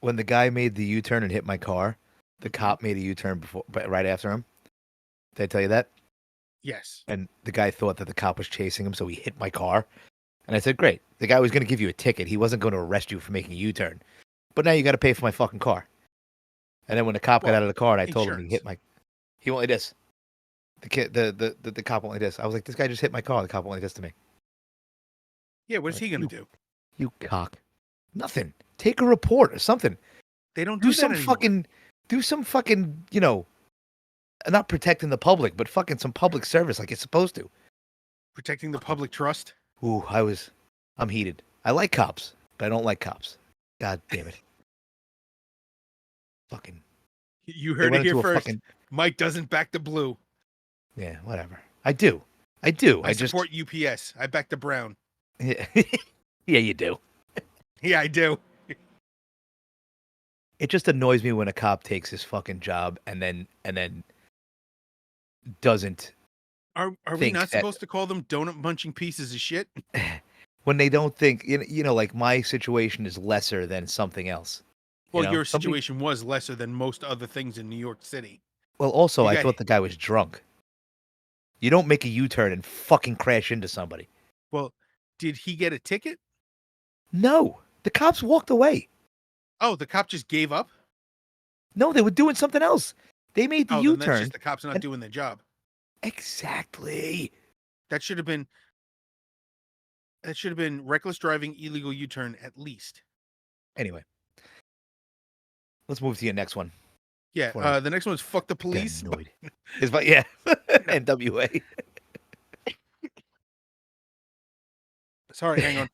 when the guy made the U-turn and hit my car, the
Mhm.
cop made a U-turn before, but right after him. Did I tell you that?
Yes.
And the guy thought that the cop was chasing him, so he hit my car. And I said, "Great. The guy was going to give you a ticket. He wasn't going to arrest you for making a U-turn. But now you got to pay for my fucking car." And then when the cop got
Well,
out of the car and I told him
insurance.
he won't like this. The cop won't like this. I was like, "This guy just hit my car. The cop won't like this to me."
Yeah, what is
Like,
he gonna do?
you cock. Nothing. Take a report or something.
They don't
Do
do that
some
anymore.
fucking do some fucking, not protecting the public, but fucking some public service like it's supposed to.
Protecting the public trust.
Ooh, I'm heated. I like cops, but I don't like cops. God damn it. Fucking
You
they
heard it
went
here
into a
first.
fucking
Mike doesn't back the blue.
yeah, whatever. I do. I do.
I support UPS. I back the brown.
Yeah, yeah, you do.
Yeah, I do.
It just annoys me when a cop takes his fucking job and then doesn't
Are we
think
not
that
supposed to call them donut munching pieces of shit?
when they don't think like my situation is lesser than something else.
Well, your
Somebody.
situation was lesser than most other things in New York City.
Well, also
You
I
got
thought the guy was drunk. You don't make a U-turn and fucking crash into somebody.
well, did he get a ticket?
No, the cops walked away.
Oh, the cop just gave up?
No, they were doing something else. They made the
Oh, then that's just
U-turn
the cops not
and
doing their job.
exactly.
That should have been reckless driving, illegal U-turn at least.
Anyway, let's move to your next one.
Yeah,
Before I
the next one's fuck the
get
police.
annoyed. Is but yeah, NWA.
Sorry, hang on.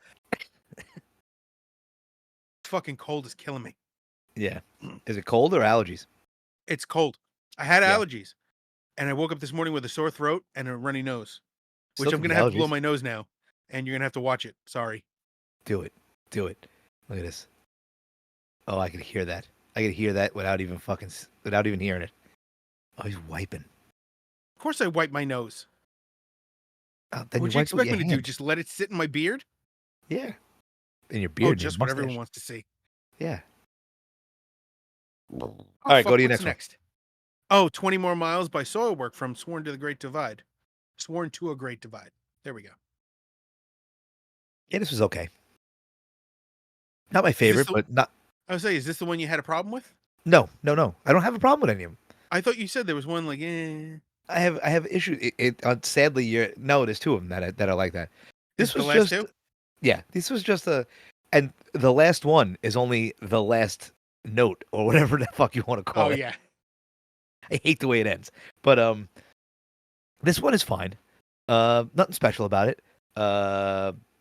Fucking cold is killing me.
Yeah. Is it cold or allergies?
It's cold. I had
Yeah.
allergies, and I woke up this morning with a sore throat and a runny nose, which
Still
I'm
could be
gonna have to blow
allergies.
my nose now, and you're gonna have to watch it. Sorry.
Do it. Do it. Look at this. Oh, I could hear that. I could hear that without even hearing it. Oh, he's wiping.
Of course, I wipe my nose.
Then
What'd
you
you
wipe it with
expect
your
me to do?
hand.
Just let it sit in my beard?
Yeah. In your
Oh,
beard and your
just what everyone
mustache.
wants to see.
Yeah. All
Oh,
right, go
fuck,
to your
what's
next one.
next? Oh, 20 more miles by soil work from Sworn to the Great Divide. Sworn to a Great Divide. There we go.
Yeah, this was okay. Not my
Is this
favorite,
the?
but not.
I was saying, is this the one you had a problem with?
No, no, no. I don't have a problem with any of them.
I thought you said there was one like, eh.
I have issues. Sadly, no. There's two of them that are like that.
Is
This
it the
was
last
just
two?
yeah. This was just and the last one is only the last note or whatever the fuck you want to
Oh
call it.
yeah.
I hate the way it ends, but this one is fine. Nothing special about it.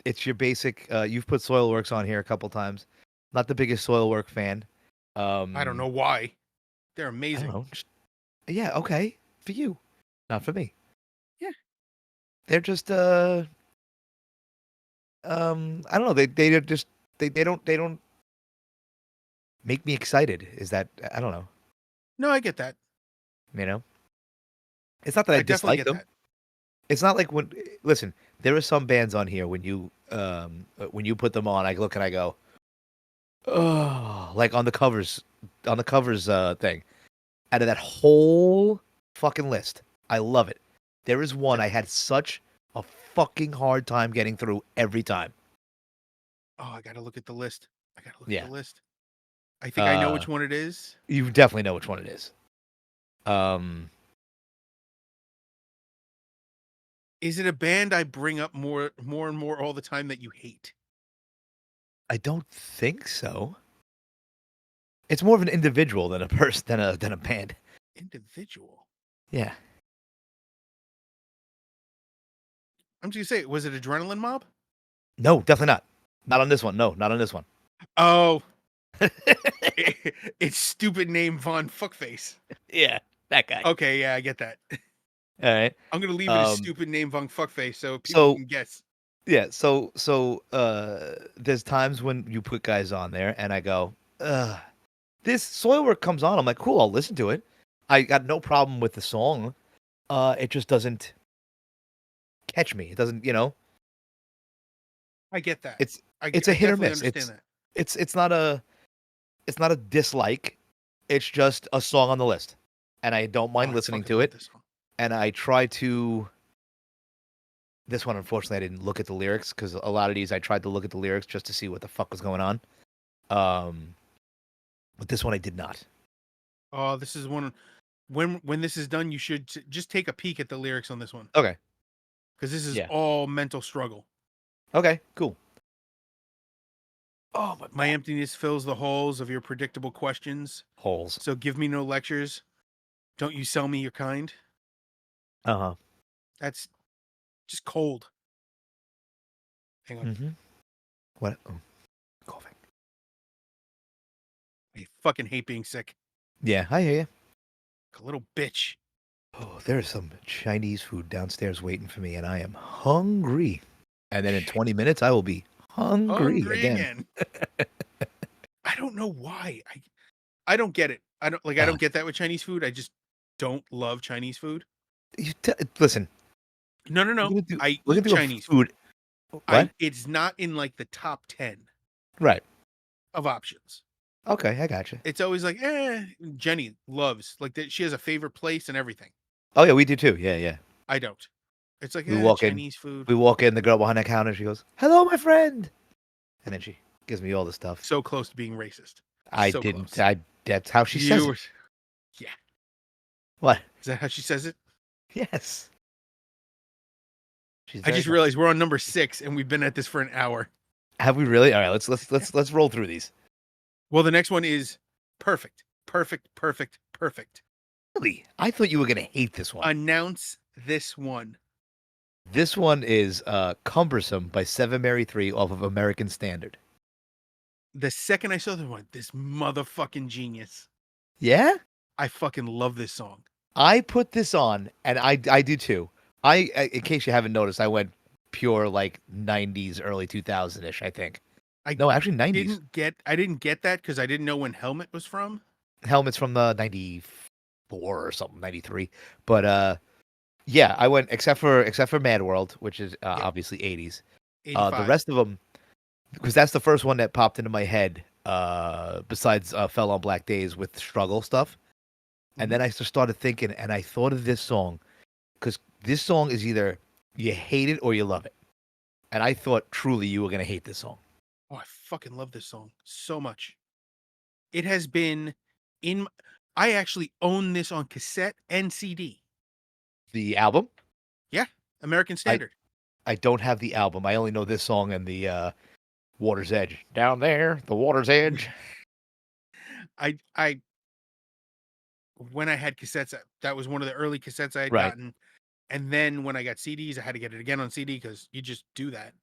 It's your basic. You've put Soilworks on here a couple times. Not the biggest Soilwork fan.
I don't know why. They're
I don't
amazing.
know. Yeah, okay, for you, not for me.
Yeah.
They're just I don't know. They're just they don't make me excited. Is that I don't know.
No, I get that.
You know, it's not that I
I definitely
dislike
get
them.
that.
It's not like listen, there are some bands on here when you put them on, I look and I go, oh, like on the covers thing. Out of that whole fucking list, I love it. There is one
Yep.
I had such a fucking hard time getting through every time.
Oh, I gotta look at the list. I gotta look at the
Yeah.
list. I think I know which one it is.
You definitely know which one it is. Um,
Is it a band I bring up more and more all the time that you hate?
I don't think so. It's more of an individual than a person than a band.
Individual.
Yeah.
I'm just gonna say, was it Adrenaline Mob?
No, definitely not. Not on this one. No, not on this one.
Oh, it's stupid name Von Fuckface.
Yeah, that guy.
Okay, yeah, I get that.
All right.
I'm gonna leave it as stupid name Von Fuckface so people
So
can guess.
yeah, there's times when you put guys on there and I go, this soil work comes on. I'm like, cool, I'll listen to it. I got no problem with the song. It just doesn't catch me. It doesn't,
I get that.
it's
I
it's a hit or
definitely
miss.
understand that.
It's not a dislike. It's just a song on the list. And I don't
Oh,
mind
I
listening
fucking
to
love
it.
this song.
And I try to this one, unfortunately, I didn't look at the lyrics because a lot of these I tried to look at the lyrics just to see what the fuck was going on. But this one I did not.
Oh, this is one. When this is done, you should just take a peek at the lyrics on this one
Okay.
because this is
Yeah.
all mental struggle.
Okay. Cool.
Oh, my emptiness fills the holes of your predictable questions.
Holes.
So give me no lectures. Don't you sell me your kind.
Uh huh.
That's just cold. Hang on.
Mm-hmm. What? Oh, coughing.
I fucking hate being sick.
Yeah, I hear you.
Like a little bitch.
Oh, there's some Chinese food downstairs waiting for me, and I am hungry. And then in 20 minutes, I will be hungry
Hungry
again.
again. I don't know why. I don't get it. I don't
Uh,
get that with Chinese food. I just don't love Chinese food.
Listen,
No, no,
we're
no.
gonna do
I
we're
eat
gonna do a
Chinese food.
food. What?
It's not in like the top 10
Right.
of options.
Okay, I got you.
It's always like, Jenny loves like that. She has a favorite place and everything.
Oh yeah, we do too. Yeah, yeah.
I don't. It's like,
We walk in.
Chinese food.
We walk in. The girl behind the counter. She goes, "Hello, my friend," and then she gives me all the stuff.
So close to being racist.
I
So
didn't.
close.
That's how she
You
says
were,
it.
yeah.
What?
Is that how she says it?
Yes. She's
I
very
just
nice.
realized we're on number 6 and we've been at this for an hour.
Have we really? All right. Let's roll through these.
Well, the next one is perfect. Perfect, perfect, perfect.
Really? I thought you were gonna hate this one.
Announce this one.
This one is "Cumbersome" by Seven Mary 3 off of American Standard.
The second I saw this one, this motherfucking genius.
Yeah?
I fucking love this song.
I put this on, and I do too. In case you haven't noticed, I went pure like 90s, early 2000 ish, I think. No, actually 90s.
I didn't get that because I didn't know when Helmet was from.
Helmet's from the 94 or something, 93. But yeah, I went except for Mad World, which is obviously 80s.
85.
The rest of them, because that's the first one that popped into my head. Besides Fell on Black Days with Struggle stuff. And then I just started thinking, and I thought of this song, because this song is either you hate it or you love it. And I thought truly you were going to hate this song.
Oh, I fucking love this song so much. It has been I actually own this on cassette and CD.
The album?
Yeah, American Standard.
I don't have the album. I only know this song and the Water's Edge. Down there, the Water's Edge.
I when I had cassettes, that was one of the early cassettes I had
Right.
gotten. And then when I got CDs, I had to get it again on CD because you just do that.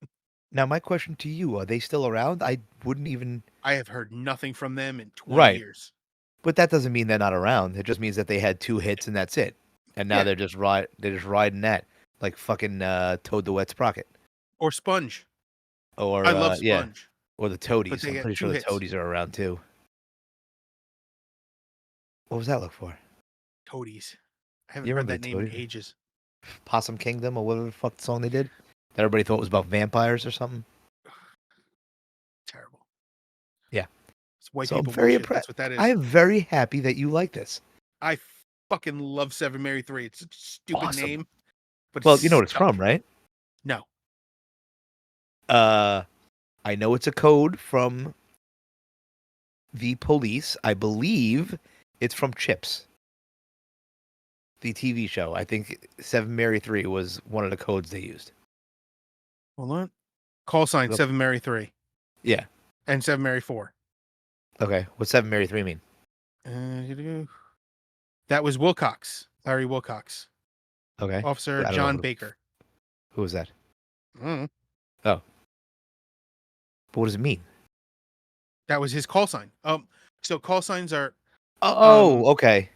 Now, my question to you, are they still around? I wouldn't even...
I have heard nothing from them in 20
Right.
years.
But that doesn't mean they're not around. It just means that they had 2 hits and that's it. And now
Yeah.
they're just riding that like fucking Toad the Wet Sprocket.
Or Sponge.
Or
I love
yeah.
Sponge.
Or the Toadies.
they
I'm
get
pretty
2
sure the
hits.
Toadies are around too. What was that look for?
Toadies. I haven't
You
heard
remember
that
the
name in
Toadies?
ages.
Possum Kingdom or whatever the fuck the song they did that everybody thought was about vampires or something.
Terrible.
Yeah.
It's white
So I'm
people
very
bullshit.
impressed.
That's what that
I
is.
am very happy that you like this.
I fucking love Seven Mary 3. It's such a stupid
Awesome.
name, but
Well, you know
it's
what it's from,
stuck.
right?
No.
Uh, I know it's a code from the police. I believe it's from Chips, the TV show. I think Seven Mary 3 was one of the codes they used.
Hold on. Call sign
Look.
7 Mary 3
Yeah.
and 7 Mary 4.
Okay. What's Seven Mary 3 mean?
That was Wilcox, Larry Wilcox.
Okay.
Officer
I don't know
John Baker.
who was that.
Mm.
Oh. But what does it mean?
That was his call sign. So call signs are,
Oh, okay.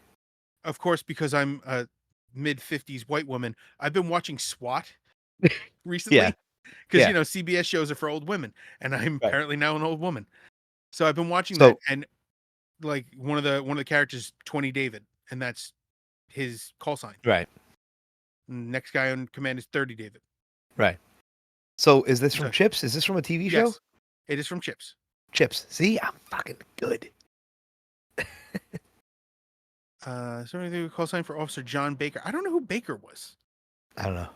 of course, because I'm a mid 50s white woman, I've been watching SWAT
Yeah.
recently because,
Yeah.
CBS shows are for old women, and I'm
Right.
apparently now an old woman. So I've been watching that,
So,
and like one of the characters, 20 David, and that's his call sign.
right.
Next guy on command is 30 David.
Right. So, is this from
So
Chips? Is this from a TV show?
yes, it is from Chips.
Chips. See, I'm fucking good.
Somebody do a call sign for Officer John Baker. I don't know who Baker was.
I don't know.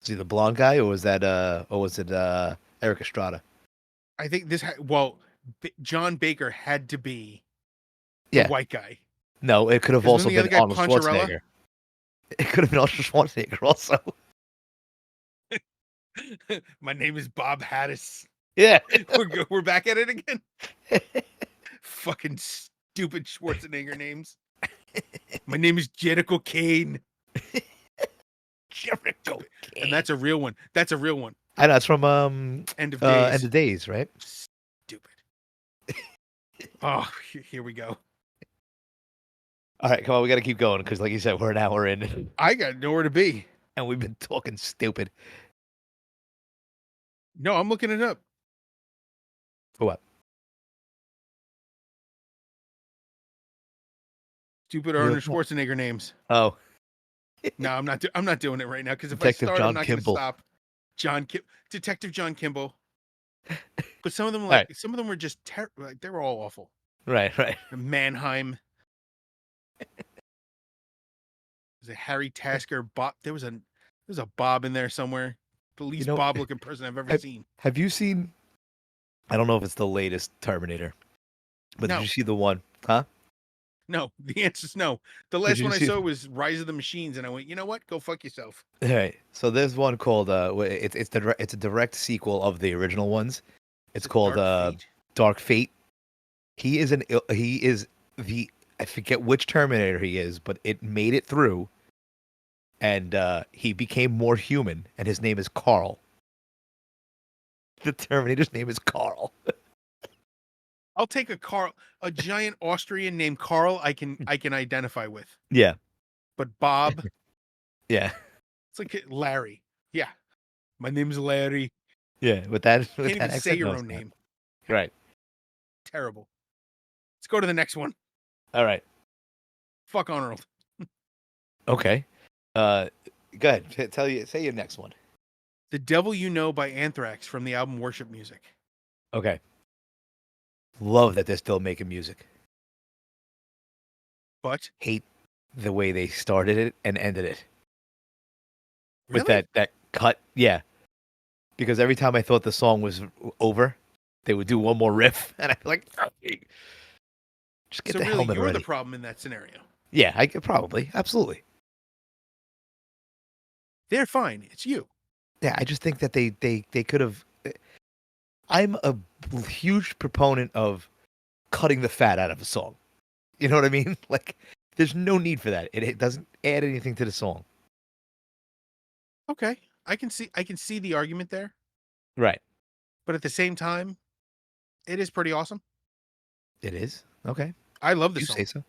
Is he the blonde guy, or was it Eric Estrada?
I think John Baker had to be the
Yeah.
white guy.
No, it could have
Because
also
wasn't the other
been
guy
Arnold
Poncherella?
Schwarzenegger. It could have been Arnold Schwarzenegger also.
My name is Bob Hattis.
Yeah.
We're back at it again. Fucking stupid Schwarzenegger names. My name is Jericho Kane.
Jericho King.
And that's a real one. That's a real one.
I know it's from
End of Days.
End of Days, right?
Stupid. Oh, here we go.
All right, come on, we got to keep going because, like you said, we're an hour in,
I got nowhere to be.
and we've been talking stupid.
No, I'm looking it up.
For what?
Stupid
You're
Arnold
looking up-
Schwarzenegger names.
Oh,
No, I'm not. I'm not doing it right now because if
Detective
I start,
John
I'm not going to
Kimball.
stop. Detective John Kimball. But some of them,
right,
some of them were just like they were all awful.
right.
Mannheim. There's a Harry Tasker. Bob. There's a Bob in there somewhere. The least Bob looking person I've ever seen.
Have you seen? I don't know if it's the latest Terminator, but
No.
did you see the one? Huh?
No, the answer's no. The last one I saw was Rise of the Machines, and I went, you know what? Go fuck yourself.
All right. So there's one called it's a direct sequel of the original ones. It's called Dark Fate. He is the I forget which Terminator he is, but it made it through, and he became more human, and his name is Carl. The Terminator's name is Carl.
I'll take a giant Austrian named Carl. I can identify with.
Yeah.
But Bob.
Yeah.
It's like Larry. Yeah. My name's Larry.
Yeah. With that
Can't even
accent,
say your own name.
Right.
Terrible. Let's go to the next one.
All right.
Fuck Arnold.
Okay. Go ahead. Say your next one.
The Devil You Know by Anthrax from the album Worship Music.
Okay. Love that they're still making music.
But
hate the way they started it and ended it.
really?
With that cut. Yeah. Because every time I thought the song was over, they would do one more riff, and I'd be like, just get
so
the
really,
helmet
you're
ready.
the problem in that scenario.
Yeah, I could probably. Absolutely.
They're fine. It's you.
Yeah, I just think that they could have. I'm a huge proponent of cutting the fat out of a song. You know what I mean? Like, there's no need for that. It doesn't add anything to the song.
Okay. I can see the argument there.
Right.
But at the same time, it is pretty awesome.
It is. Okay.
I love the
You
song.
say so.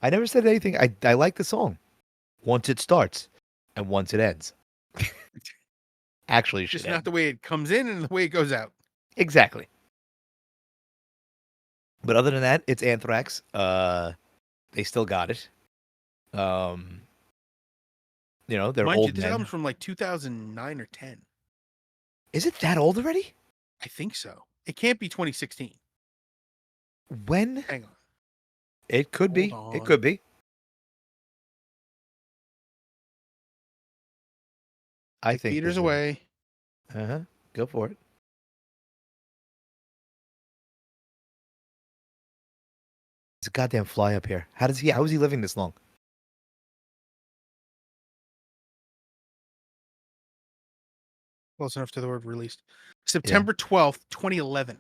I never said anything. I like the song. Once it starts and once it ends. Actually,
Just not the way it comes in and the way it goes out.
Exactly. But other than that, it's Anthrax. They still got it. You know, they're
Mind you,
old
this album's
men.
from like 2009 or 10.
Is it that old already?
I think so. It can't be 2016.
When?
Hang on.
It could
Hold
be. It
on.
could be. I
Take
think
Peters
this is.
away.
Uh-huh. Go for it. It's a goddamn fly up here. How is he living this long?
Close enough to the word released.
Yeah.
September 12th, 2011.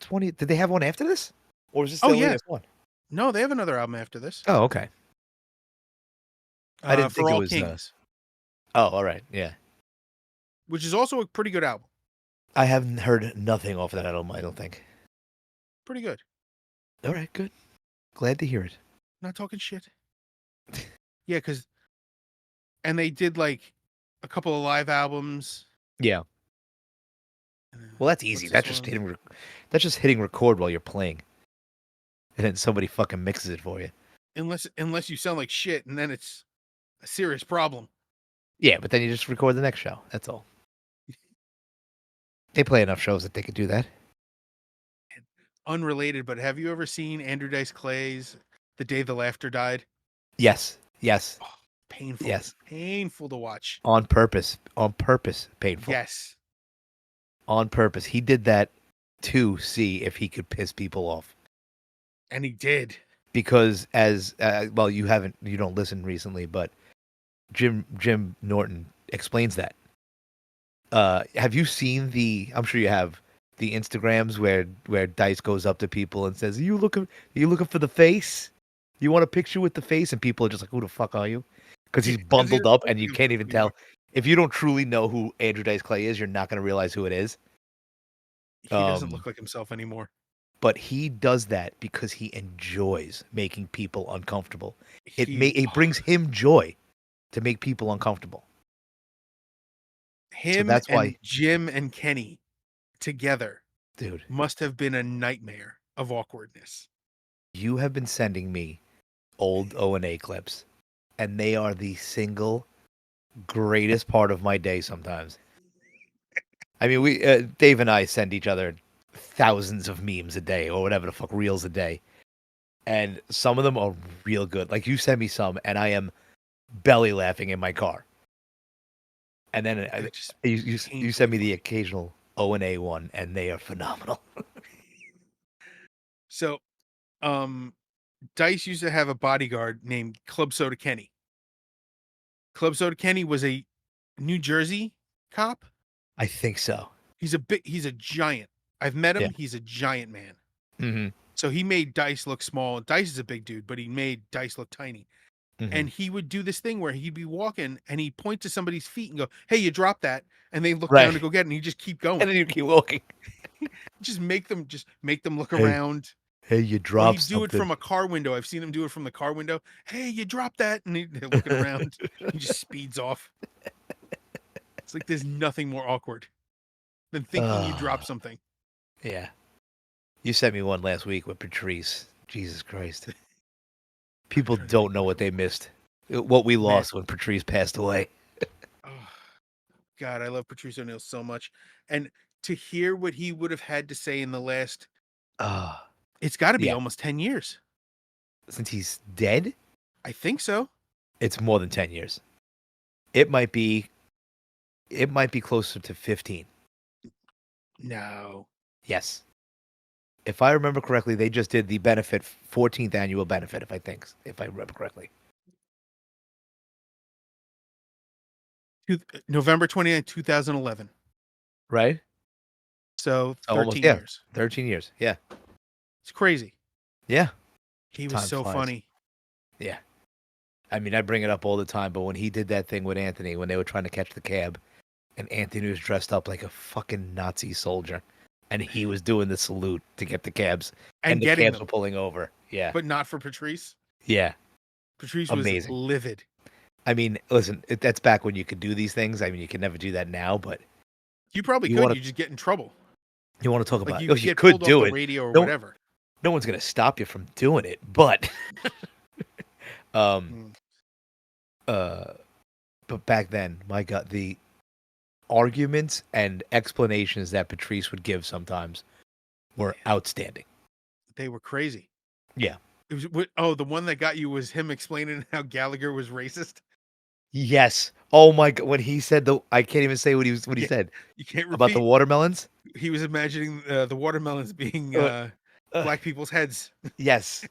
20. Did they have one after this? Or is this
Oh,
their
yeah.
latest one?
No, they have another album after this.
Oh, okay. I didn't think
For
it
All
was
Kings,
oh, all right. Yeah.
which is also a pretty good album.
I haven't heard nothing off that album, I don't think.
Pretty good.
All right, good. Glad to hear it.
Not talking shit. Yeah, because and they did like a couple of live albums.
Yeah. Well, that's easy.
What's this one?
That's just hitting record while you're playing. And then somebody fucking mixes it for you.
Unless you sound like shit, and then it's a serious problem.
Yeah, but then you just record the next show. That's all. They play enough shows that they could do that.
Unrelated, but have you ever seen Andrew Dice Clay's "The Day the Laughter Died"?
Yes. Yes.
Oh, painful.
Yes.
Painful to watch.
On purpose. On purpose. Painful.
Yes.
On purpose. He did that to see if he could piss people off.
And he did.
Because as well, you don't listen recently, but Jim Norton explains that. Have you seen I'm sure you have the Instagrams where Dice goes up to people and says, you looking for the face? You want a picture with the face? And people are just like, who the fuck are you? Because he's bundled up and you can't even tell. If you don't truly know who Andrew Dice Clay is, you're not going to realize who it is.
He doesn't look like himself anymore.
But he does that because he enjoys making people uncomfortable. It brings him joy to make people uncomfortable.
Him
that's
and
why
Jim and Kenny together,
dude,
must have been a nightmare of awkwardness.
you have been sending me old O&A clips, and they are the single greatest part of my day sometimes. I mean, Dave and I send each other thousands of memes a day or whatever the fuck, reels a day. And some of them are real good. Like you send me some and I am belly laughing in my car. And then you send me the occasional O&A one and they are phenomenal.
So, Dice used to have a bodyguard named Club Soda Kenny. Club Soda Kenny was a New Jersey cop.
I think so.
He's a giant. I've met him.
Yeah.
He's a giant man.
Mm-hmm.
So he made Dice look small. Dice is a big dude, but he made Dice look tiny.
Mm-hmm.
And he would do this thing where he'd be walking and he'd point to somebody's feet and go, "Hey, you dropped that." And they look down to go get it, and he'd just keep going.
And then you keep walking.
just make them look around.
Hey, you dropped
something. He'd do it from a car window. I've seen him do it from the car window. "Hey, you dropped that." And they're looking around. He just speeds off. It's like there's nothing more awkward than thinking you dropped something.
Yeah. You sent me one last week with Patrice. Jesus Christ. People don't know what they missed. What we lost when Patrice passed away.
Oh, God, I love Patrice O'Neal so much. And to hear what he would have had to say in the last... it's got to be almost 10 years.
Since he's dead?
I think so.
It's more than 10 years. It might be closer to 15.
No.
Yes. If I remember correctly, they just did the 14th annual benefit, if I remember correctly.
November 29th, 2011.
Right?
So 13 years.
13 years, yeah.
It's crazy.
Yeah.
He was so funny.
Yeah. I mean, I bring it up all the time, but when he did that thing with Anthony, when they were trying to catch the cab, and Anthony was dressed up like a fucking Nazi soldier, and he was doing the salute to get the cabs, and the cabs were pulling over. Yeah.
But not for Patrice.
Yeah.
Patrice was livid.
I mean, listen, that's back when you could do these things. I mean, you can never do that now, but...
You probably could. You just get in trouble.
You want to talk about...
You could do it. Radio or whatever.
No one's going to stop you from doing it, but... But back then, my God, the arguments and explanations that Patrice would give sometimes were outstanding.
They were crazy.
Yeah.
It was the one that got you was him explaining how Gallagher was racist.
Yes. Oh my God. When he said I can't even say what he
Yeah,
said
you can't
about the
repeat.
watermelons.
He was imagining the watermelons being
Uh, uh,
black people's heads,
yes.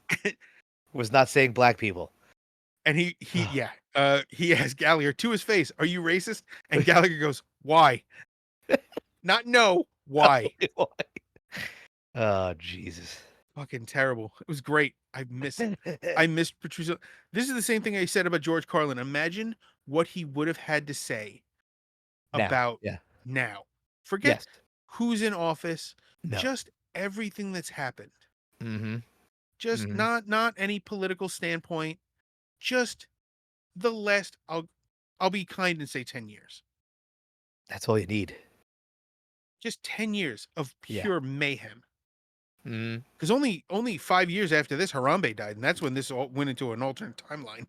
Was not saying black people.
and he asked Gallagher to his face, "Are you racist?" And Gallagher goes, "Why? Not no, why?"
Oh, Jesus.
Fucking terrible. It was great. I missed Patricia. This is the same thing I said about George Carlin. Imagine what he would have had to say
Now.
about
Yeah.
now. Forget
Yes.
who's in office,
No.
just everything that's happened.
Mm-hmm.
Just
Mm-hmm.
not any political standpoint, just the last I'll be kind and say 10 years.
That's all you need.
Just 10 years of
Yeah.
pure mayhem.
Mm.
Because only 5 years after this, Harambe died, and that's when this all went into an alternate timeline.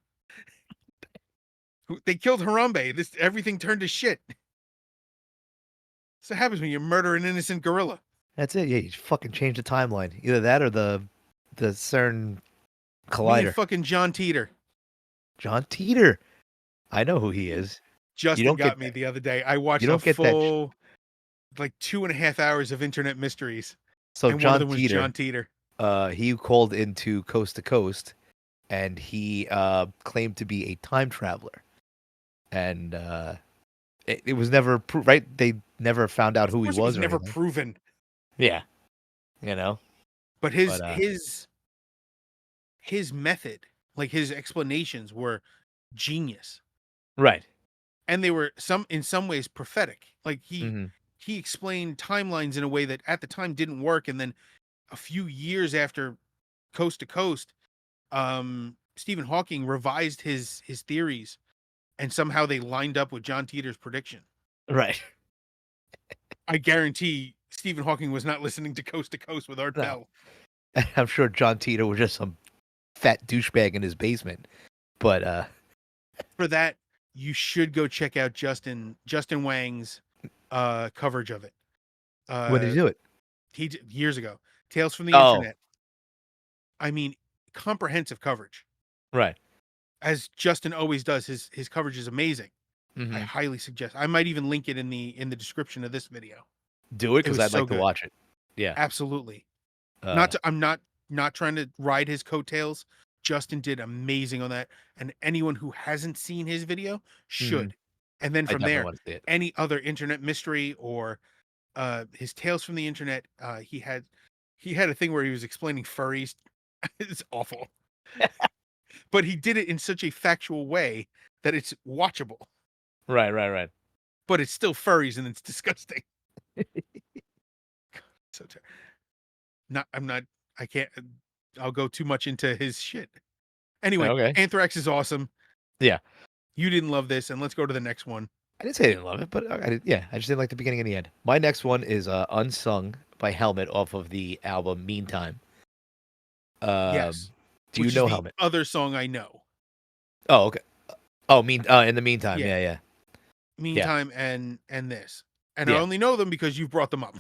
They killed Harambe. This everything turned to shit. So happens when you murder an innocent gorilla.
That's it. Yeah, you fucking change the timeline. Either that or the CERN
Me and
collider.
fucking John Titor.
John Titor. I know who he is. You
Justin
don't get
got me
that.
the other day. I
You
watched a
don't get that.
full like 2.5 hours of internet mysteries,
So
and one of
John
them was
Titor,
John Titor.
he called into Coast to Coast, and he claimed to be a time traveler, and it was never right. They never found out
Of
who he
course, it was
was or
never
anything.
proven,
Yeah, you know.
but
But
his method, like his explanations, were genius,
right.
and they were in some ways prophetic. Like
Hmm.
he explained timelines in a way that at the time didn't work, and then a few years after Coast to Coast, Stephen Hawking revised his theories, and somehow they lined up with John Titor's prediction.
Right.
I guarantee Stephen Hawking was not listening to Coast with Art
No,
Bell.
I'm sure John Titor was just some fat douchebag in his basement. But
For that, you should go check out Justin Whang's coverage of it.
when did he
Uh,
do it?
years ago, Tales from the
Oh,
Internet. I mean, comprehensive coverage,
right.
as Justin always does. His coverage is amazing. I
Hmm.
highly suggest. I might even link it in the description of this video.
Do it
It
because
was
I'd
so
like to
good.
watch it. Yeah.
Absolutely.
Uh,
I'm not trying to ride his coattails. Justin did amazing on that, and anyone who hasn't seen his video
hmm.
should. And then
I
from
definitely
there,
want to see it.
any other internet mystery or his tales from the internet. He had a thing where he was explaining furries. It's awful, but he did it in such a factual way that it's watchable.
Right, right, right.
But it's still furries and it's disgusting. So not I'm not I can't. I'll go too much into his shit. Anyway,
Okay.
Anthrax is awesome.
Yeah.
You didn't love this, and let's go to the next one.
I didn't say I didn't love it, but I did, yeah, I just didn't like the beginning and the end. My next one is Unsung by Helmet off of the album Meantime.
Yes,
Do you
which is
know
the
Helmet?
other song I know.
Oh, okay. Oh, in the meantime,
Yeah,
yeah, yeah. Yeah.
Meantime and this, and I
Yeah.
only know them because you've brought them up.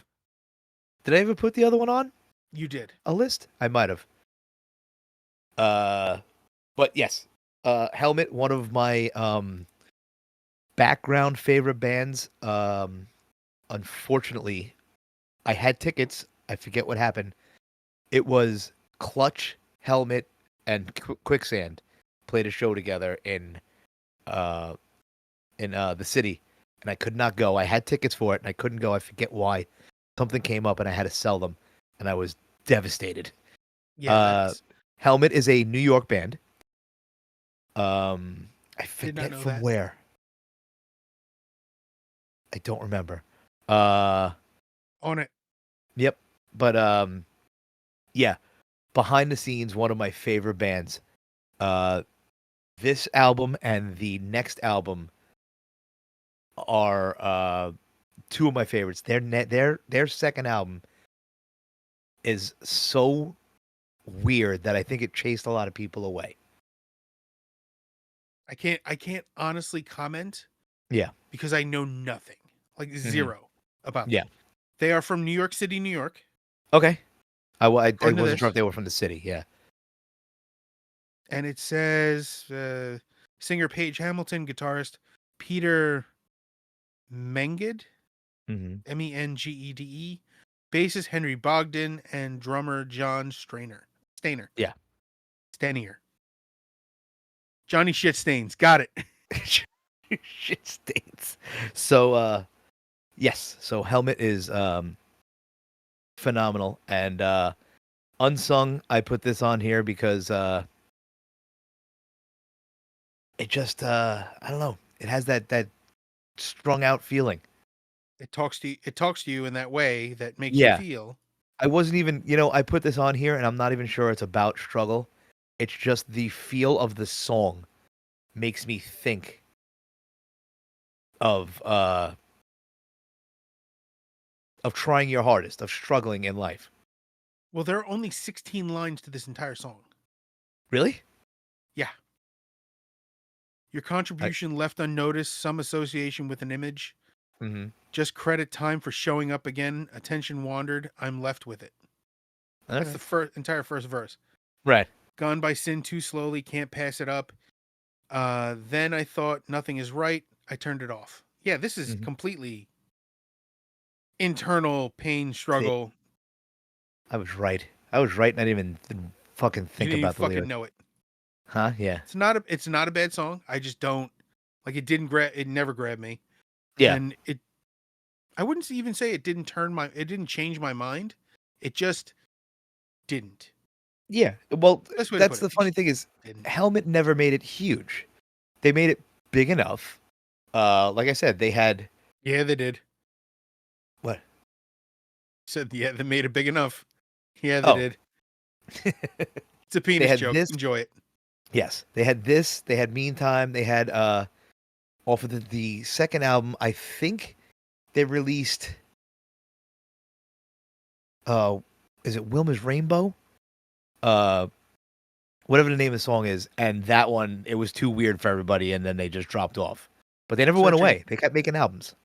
Did I ever put the other one on
You did.
a list? I might have. Uh but yes. Helmet, one of my background favorite bands. Unfortunately, I had tickets. I forget what happened. It was Clutch, Helmet, and Quicksand played a show together uh in the city, and I could not go. I had tickets for it, and I couldn't go. I forget why. Something came up, and I had to sell them, and I was devastated.
Yeah,
Uh,
that's
Helmet is a New York band. I
did not
forget
know
from
that.
where. I don't remember. Uh,
On it.
yep. But yeah. Behind the scenes, one of my favorite bands. Uh, this album and the next album are two of my favorites. Their second album is so weird that I think it chased a lot of people away.
I can't honestly comment
Yeah.
because I know nothing, like
Hmm.
zero about them.
Yeah.
They are from New York City, New York,
Okay. I
according to
wasn't sure
this,
if they were from the city. Yeah.
and it says singer Paige Hamilton, guitarist Peter Menged,
Hmm.
Mengede, bassist Henry Bogdan, and drummer John Stainer,
Yeah.
Stanier, Johnny Shit Stains. Got it.
Shit stains. So yes, so Helmet is phenomenal and unsung. I put this on here because it just I don't know. It has that strung out feeling.
It talks to you. It talks to you in that way that makes you
Yeah.
feel.
I wasn't even, I put this on here and I'm not even sure it's about struggle. It's just the feel of the song makes me think of of trying your hardest, of struggling in life.
Well, there are only 16 lines to this entire song.
Really?
Yeah. Your
I,
contribution left unnoticed, some association with an image.
mm-hmm.
Just credit time for showing up again. Attention wandered. I'm left with it. That's
Okay.
the entire first verse.
Right.
Gone by sin too slowly, can't pass it up. Then I thought nothing is right. I turned it off. Yeah, this is
Mm-hmm.
completely internal pain,
See,
struggle.
I was right. I was right and I didn't even fucking
You
think
didn't even
about the
fucking
lyric.
know it.
Huh? Yeah.
It's not a bad song. I just don't like it. Didn't grab it. Never grabbed me,
Yeah.
and it. I wouldn't even say it didn't It didn't change my mind. It just didn't.
Yeah. Well,
Best way to
that's
put it.
the
It
funny
just
thing is
didn't.
Helmet never made it huge. They made it big enough. Like I said, they had
Yeah, they did.
what?
Said yeah, they made it big enough. Yeah, they
Oh,
did. It's a
they
penis
had
joke.
this.
Enjoy it.
Yes, they had this. They had Meantime. They had off of the second album. I think they released uh, is it Wilma's Rainbow? Uh, whatever the name of the song is, and that one it was too weird for everybody, and then they just dropped off. But they never went
Searching.
away. They kept making albums.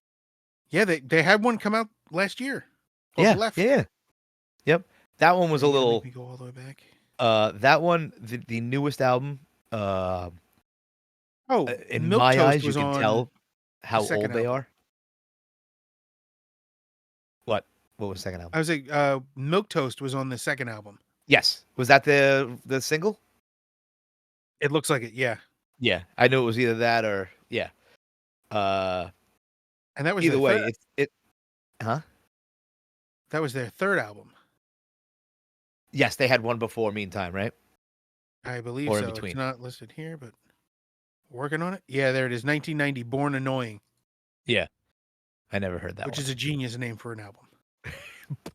Yeah, they had one come out last year called
Yeah, yeah,
Left.
yeah. Yep. That one was
Are
a
you gonna make
little.
me go all the way back?
That one, the newest album. Uh,
Oh,
in
Milk
my
Toast
eyes, you
was
can
on
tell
the
how
second
old they
album.
are. What? What was the second album?
I was like, Milk Toast was on the second album.
Yes. Was that the single?
It looks like it, yeah.
Yeah, I knew it was either that or yeah. Uh,
And that was their
either
third.
way, it. Huh?
That was their third album,
Yes, they had one before Meantime, right?
I believe
Or in
so. It's
between.
not listed here, but working on it. Yeah, there it is. 1990, Born Annoying,
Yeah, I never heard that
which
one.
is a genius name for an album.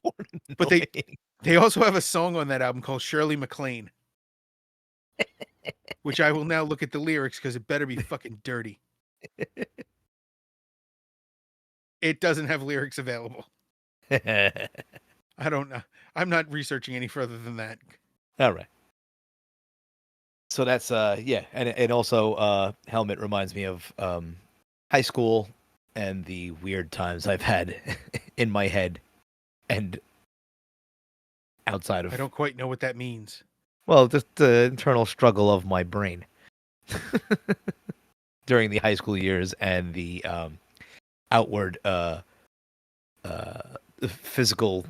Born
But they
Annoying.
they also have a song on that album called Shirley MacLaine, which I will now look at the lyrics because it better be fucking dirty. It doesn't have lyrics available. I don't know. I'm not researching any further than that.
All right. So that's yeah, and also Helmet reminds me of high school and the weird times I've had in my head and outside
I
of
don't quite know what that means.
well, just the internal struggle of my brain during the high school years and the outward uh physical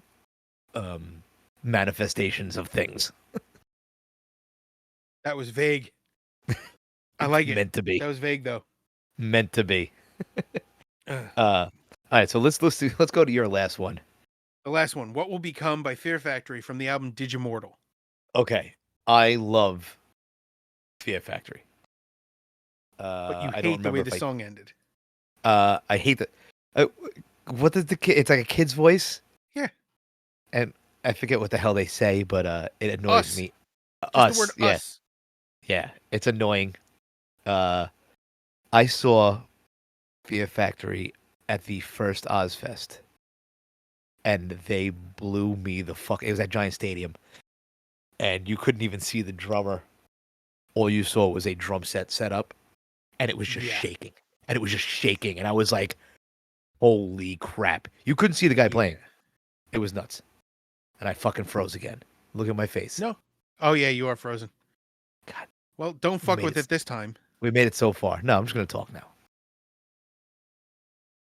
manifestations of things.
That was vague. I like it.
Meant to be.
That was vague though.
Meant to be.
Ugh.
All right, so let's go to your last one.
The last one, What Will Become by Fear Factory from the album Digimortal.
Okay. I love Fear Factory.
But you
I don't
hate the way
remember
the
if
song ended.
I hate the uh, what does the kid it's like a kid's voice
Yeah.
and I forget what the hell they say, but it annoys
Us.
me.
Just the word
Us, yeah.
us.
Yeah, it's annoying. Uh I saw Fear Factory at the first Ozfest and they blew me the fuck. It was at Giant Stadium and you couldn't even see the drummer. All you saw was a drum set up and it was just
Yeah.
shaking. And it was just shaking. And I was like, holy crap. You couldn't see the guy
Yeah.
playing. It was nuts. And I fucking froze again. Look at my face.
No. Oh yeah, you are frozen.
God,
Well, don't
we
fuck
made
with
it.
it this time.
We made it so far. No, I'm just gonna talk now.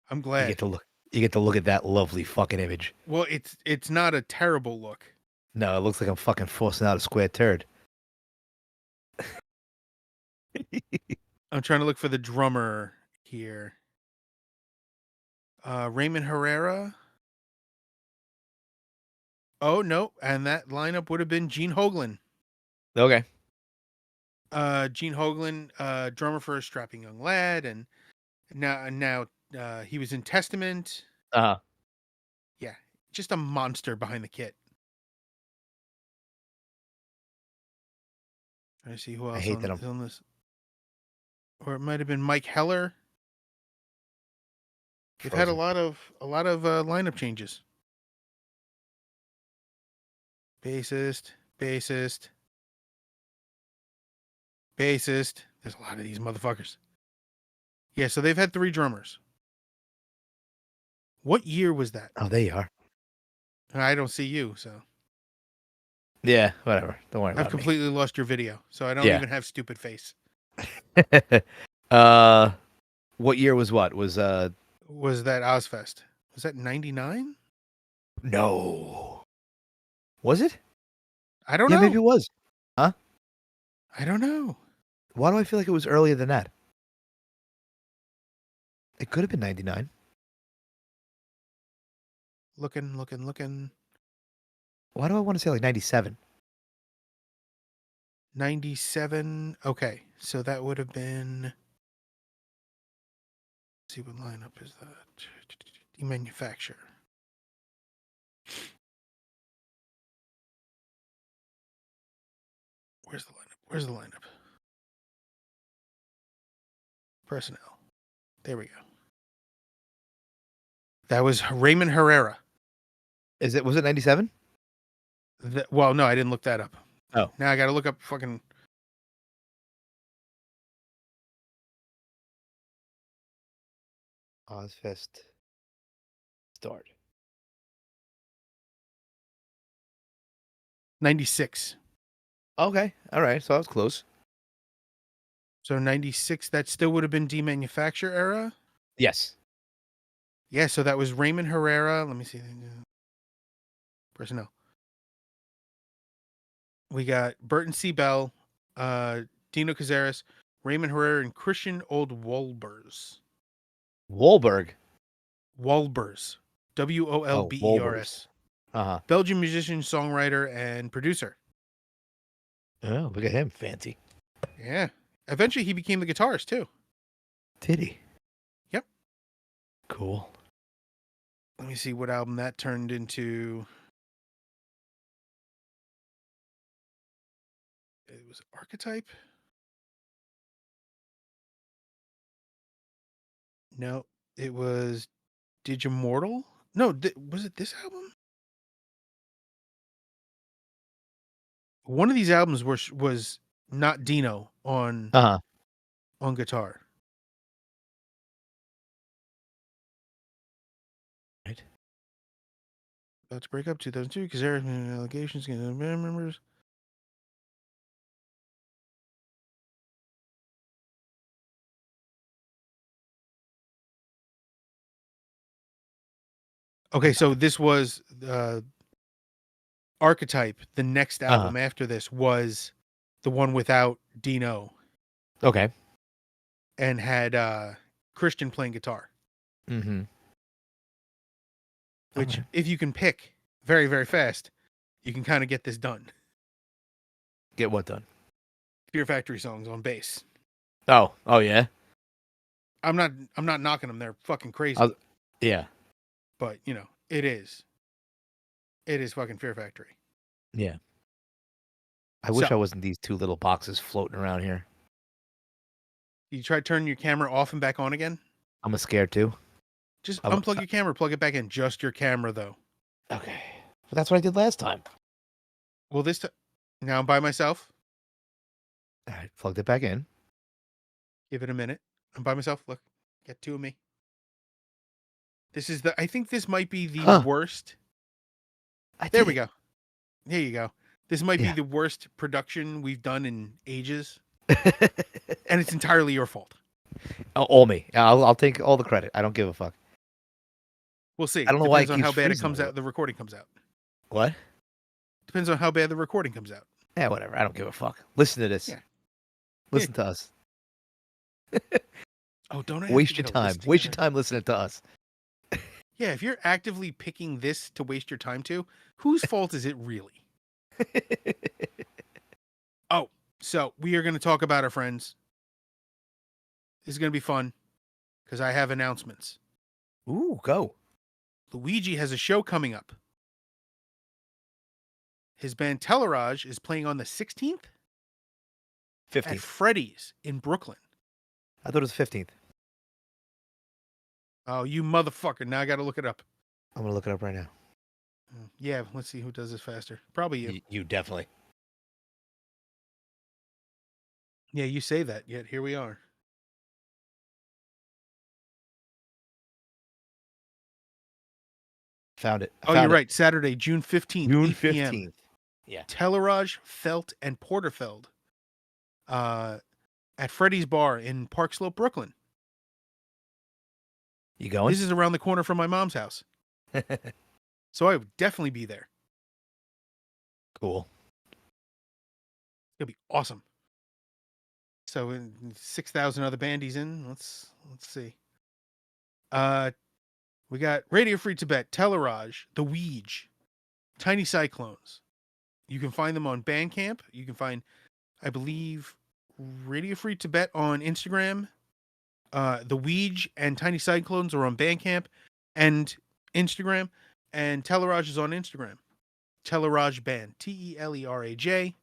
I'm
You
glad.
get to look. You get to look at that lovely fucking image.
Well, it's not a terrible look.
No, it looks like I'm fucking forcing out a square turd.
I'm trying to look for the drummer here. Raymond Herrera. Oh no, and that lineup would have been Gene Hoglan.
Okay.
Gene Hoglan, drummer for a strapping young lad, and now he was in Testament.
Uh-huh.
Yeah, just a monster behind the kit. I see who
I
else
hate that
on
I'm
this, or it might have been Mike Heller. They've had a
frozen.
lot of lineup changes. Bassist, bassist, bassist. There's a lot of these motherfuckers. Yeah, so they've had 3 drummers. What year was that?
Oh, there you are.
I don't see you, so
Yeah, whatever. Don't worry
I've
about me.
completely lost your video. So I don't
Yeah.
even have stupid face.
uh, what year was what? Was
Was that Ozfest? Was that 99?
no. Was it?
I don't
Yeah, maybe
know.
it was. Huh?
I don't know.
Why do I feel like it was earlier than that? It could have been 99.
Looking.
Why do I want to say like 97?
97. Okay, so that would have been. Let's see what lineup is that? Demanufacture. Where's the lineup? Where's the lineup? Personnel. There we go. That was Raymond Herrera.
Was it 97?
Well, no, I didn't look that up.
Oh.
Now I got to look up fucking.
Ozfest start.
96.
Okay. All right. So I was close.
So 96, that still would have been demanufacture era.
Yes.
Yeah, so that was Raymond Herrera. Let me see. Personnel. We got Burton C. Bell, Dino Cazares, Raymond Herrera, and Christian Old Wolbers.
Wahlberg.
Wolbers.
Oh, Wolbers.
Wolbers.
Uh-huh.
Belgian musician, songwriter, and producer.
Oh, look at him. Fancy.
Yeah. Eventually, he became the guitarist, too.
Did he?
Yep.
Cool.
Let me see what album that turned into. It was Archetype? No, it was Digimortal? No, was it this album? One of these albums was not Dino
Uh-huh.
on guitar.
Right.
About to break up 2002 because there have been allegations against band members. Okay, so this was Archetype. The next
Uh-huh.
album after this was the one without Dino
Okay.
and had Christian playing guitar.
Mm-hmm.
Which,
Okay.
if you can pick very, very fast, you can kind of get this done.
Get what done?
Fear Factory songs on bass.
Oh. Oh, yeah?
I'm not knocking them. They're fucking crazy.
Yeah.
But, it is. It is fucking Fear Factory.
Yeah. I wish
So,
I wasn't these 2 little boxes floating around here.
you try turning your camera off and back on again?
I'm scared too.
Just
I'm,
unplug your camera, plug it back in. Just your camera, though.
okay. But that's what I did last time.
Well, this time, now I'm by myself.
All right. Plugged it back in.
Give it a minute. I'm by myself. Look, get two of me. This is the. I think this might be the
Huh?
worst.
I
There
did
we
it.
go. There you go. This might be
Yeah.
the worst production we've done in ages, and it's entirely your fault.
All me. I'll take all the credit. I don't give a fuck.
We'll see.
I don't know why it
Depends on
keeps
how bad it
freezing.
comes out. The recording comes out.
What?
Depends on how bad the recording comes out.
Yeah, whatever. I don't give a fuck. Listen to this.
Yeah.
Listen to us.
Oh, don't I have to
Waste your
get a
time.
list
Waste your
together?
time listening to us.
Yeah, if you're actively picking this to waste your time to, whose fault is it really? Oh, so we are going to talk about our friends. This is going to be fun because I have announcements.
Ooh, go.
Luigi has a show coming up. His band Telerage is playing on the 16th at
15th.
Freddy's in Brooklyn.
I thought it was 15th.
Oh, you motherfucker. Now I got to look it up.
I'm going to look it up right now.
Yeah, let's see who does this faster. Probably you.
You definitely.
Yeah, you say that, yet here we are.
Found it. I
Oh,
found
you're
it.
right. Saturday, June 15th,
June
8 p.m.
15th. Yeah.
Telerage, Felt, and Porterfeld at Freddy's Bar in Park Slope, Brooklyn.
You going?
This is around the corner from my mom's house. So I would definitely be there.
Cool.
It'll be awesome. So 6,000 other bandies in. Let's see. We got Radio Free Tibet, Telerage, The Ouija, Tiny Cyclones. You can find them on Bandcamp. You can find, I believe, Radio Free Tibet on Instagram. The Ouija and Tiny Cyclones are on Bandcamp and Instagram, and Telerage is on Instagram. Telerage Band, TELERAJBAND.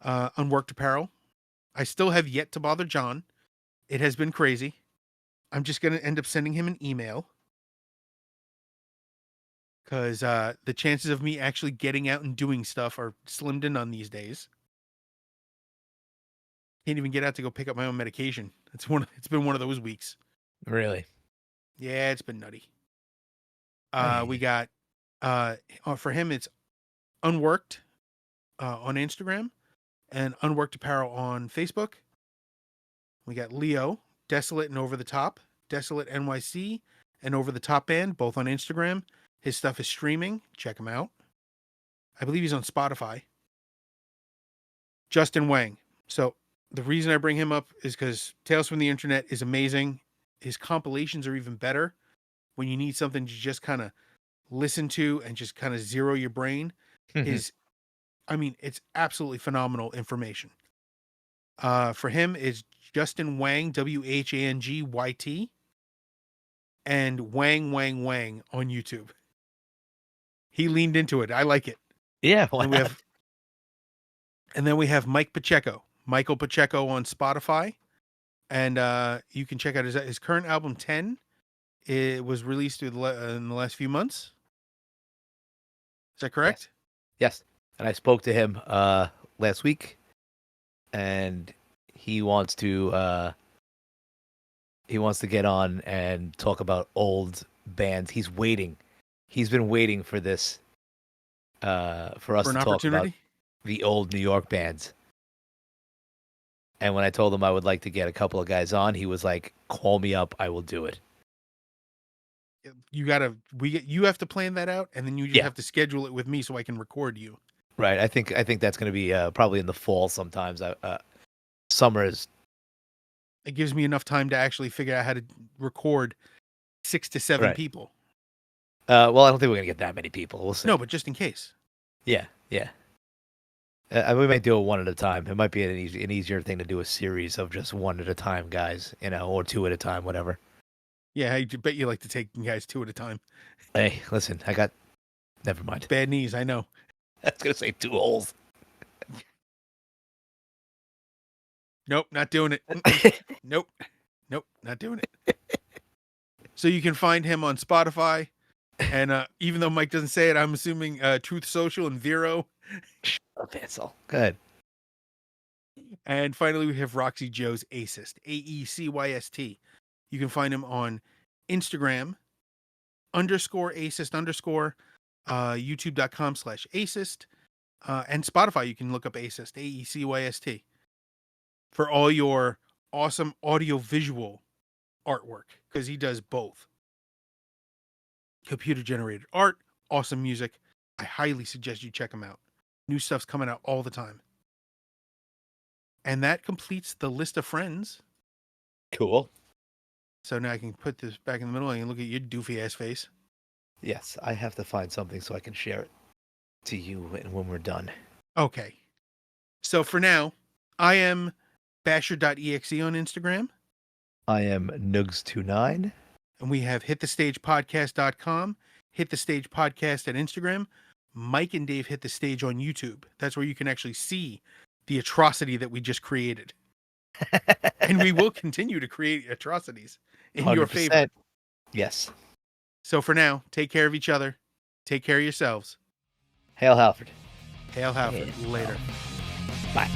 Unworked Apparel. I still have yet to bother John. It has been crazy. I'm just going to end up sending him an email because the chances of me actually getting out and doing stuff are slimmed in on these days. Can't even get out to go pick up my own medication. It's been one of those weeks.
Really?
Yeah, it's been nutty.
Hey.
We got for him it's Unworked on Instagram and Unworked Apparel on Facebook. We got Leo, Desolate and Over the Top, Desolate NYC and Over the Top Band, both on Instagram. His stuff is streaming. Check him out. I believe he's on Spotify. Justin Whang. So the reason I bring him up is because Tales from the Internet is amazing. His compilations are even better when you need something to just kind of listen to and just kind of zero your brain. It's absolutely phenomenal information. For him, it's Justin Whang, WHANGYT, and Whang on YouTube. He leaned into it. I like it.
Yeah. Why
And we
not?
have, and then we have Mike Pacheco, Michael Pacheco on Spotify, and you can check out his current album 10. It was released in the last few months. Is that correct?
Yes. And I spoke to him last week, and he wants to get on and talk about old bands. He's waiting. He's been waiting for this for us
For
to
an
talk about
opportunity?
the old New York bands. And when I told him I would like to get a couple of guys on, he was like, "Call me up. I will do it."
You have to plan that out, and then you just
Yeah.
have to schedule it with me so I can record you.
Right. I think that's going to be probably in the fall sometimes. Summer is
It gives me enough time to actually figure out how to record 6 to 7
Right.
people.
well, I don't think we're going to get that many people. We'll see.
No, but just in case.
Yeah. We might do it one at a time. It might be an easier thing to do a series of just one at a time, guys, or two at a time, whatever.
Yeah, I bet you like to take guys 2 at a time.
Hey, listen, never mind.
Bad knees, I know.
I was going to say 2 holes.
Nope, not doing it. Nope, not doing it. So you can find him on Spotify, and even though Mike doesn't say it, I'm assuming Truth Social and Vero.
Oh, Pencil. Good.
And finally, we have Roxy Joe's Aecyst, Aecyst. You can find him on Instagram, _Aecyst_, youtube.com/Aecyst, and Spotify. You can look up Aecyst, Aecyst, for all your awesome audio-visual artwork, because he does both. Computer-generated art, awesome music. I highly suggest you check him out. New stuff's coming out all the time. And that completes the list of friends.
Cool.
So now I can put this back in the middle and look at your doofy ass face.
Yes, I have to find something so I can share it to you when we're done.
Okay. So for now, I am basher.exe on Instagram.
I am Nugs29.
And we have hitthestagepodcast.com, Hit the Stage Podcast at Instagram. Mike and Dave Hit the Stage on YouTube. That's where you can actually see the atrocity that we just created. And we will continue to create atrocities in
100%.
your favor.
Yes.
So for now, take care of each other. Take care of yourselves.
Hail Halford.
Hail Halford. Later.
Bye.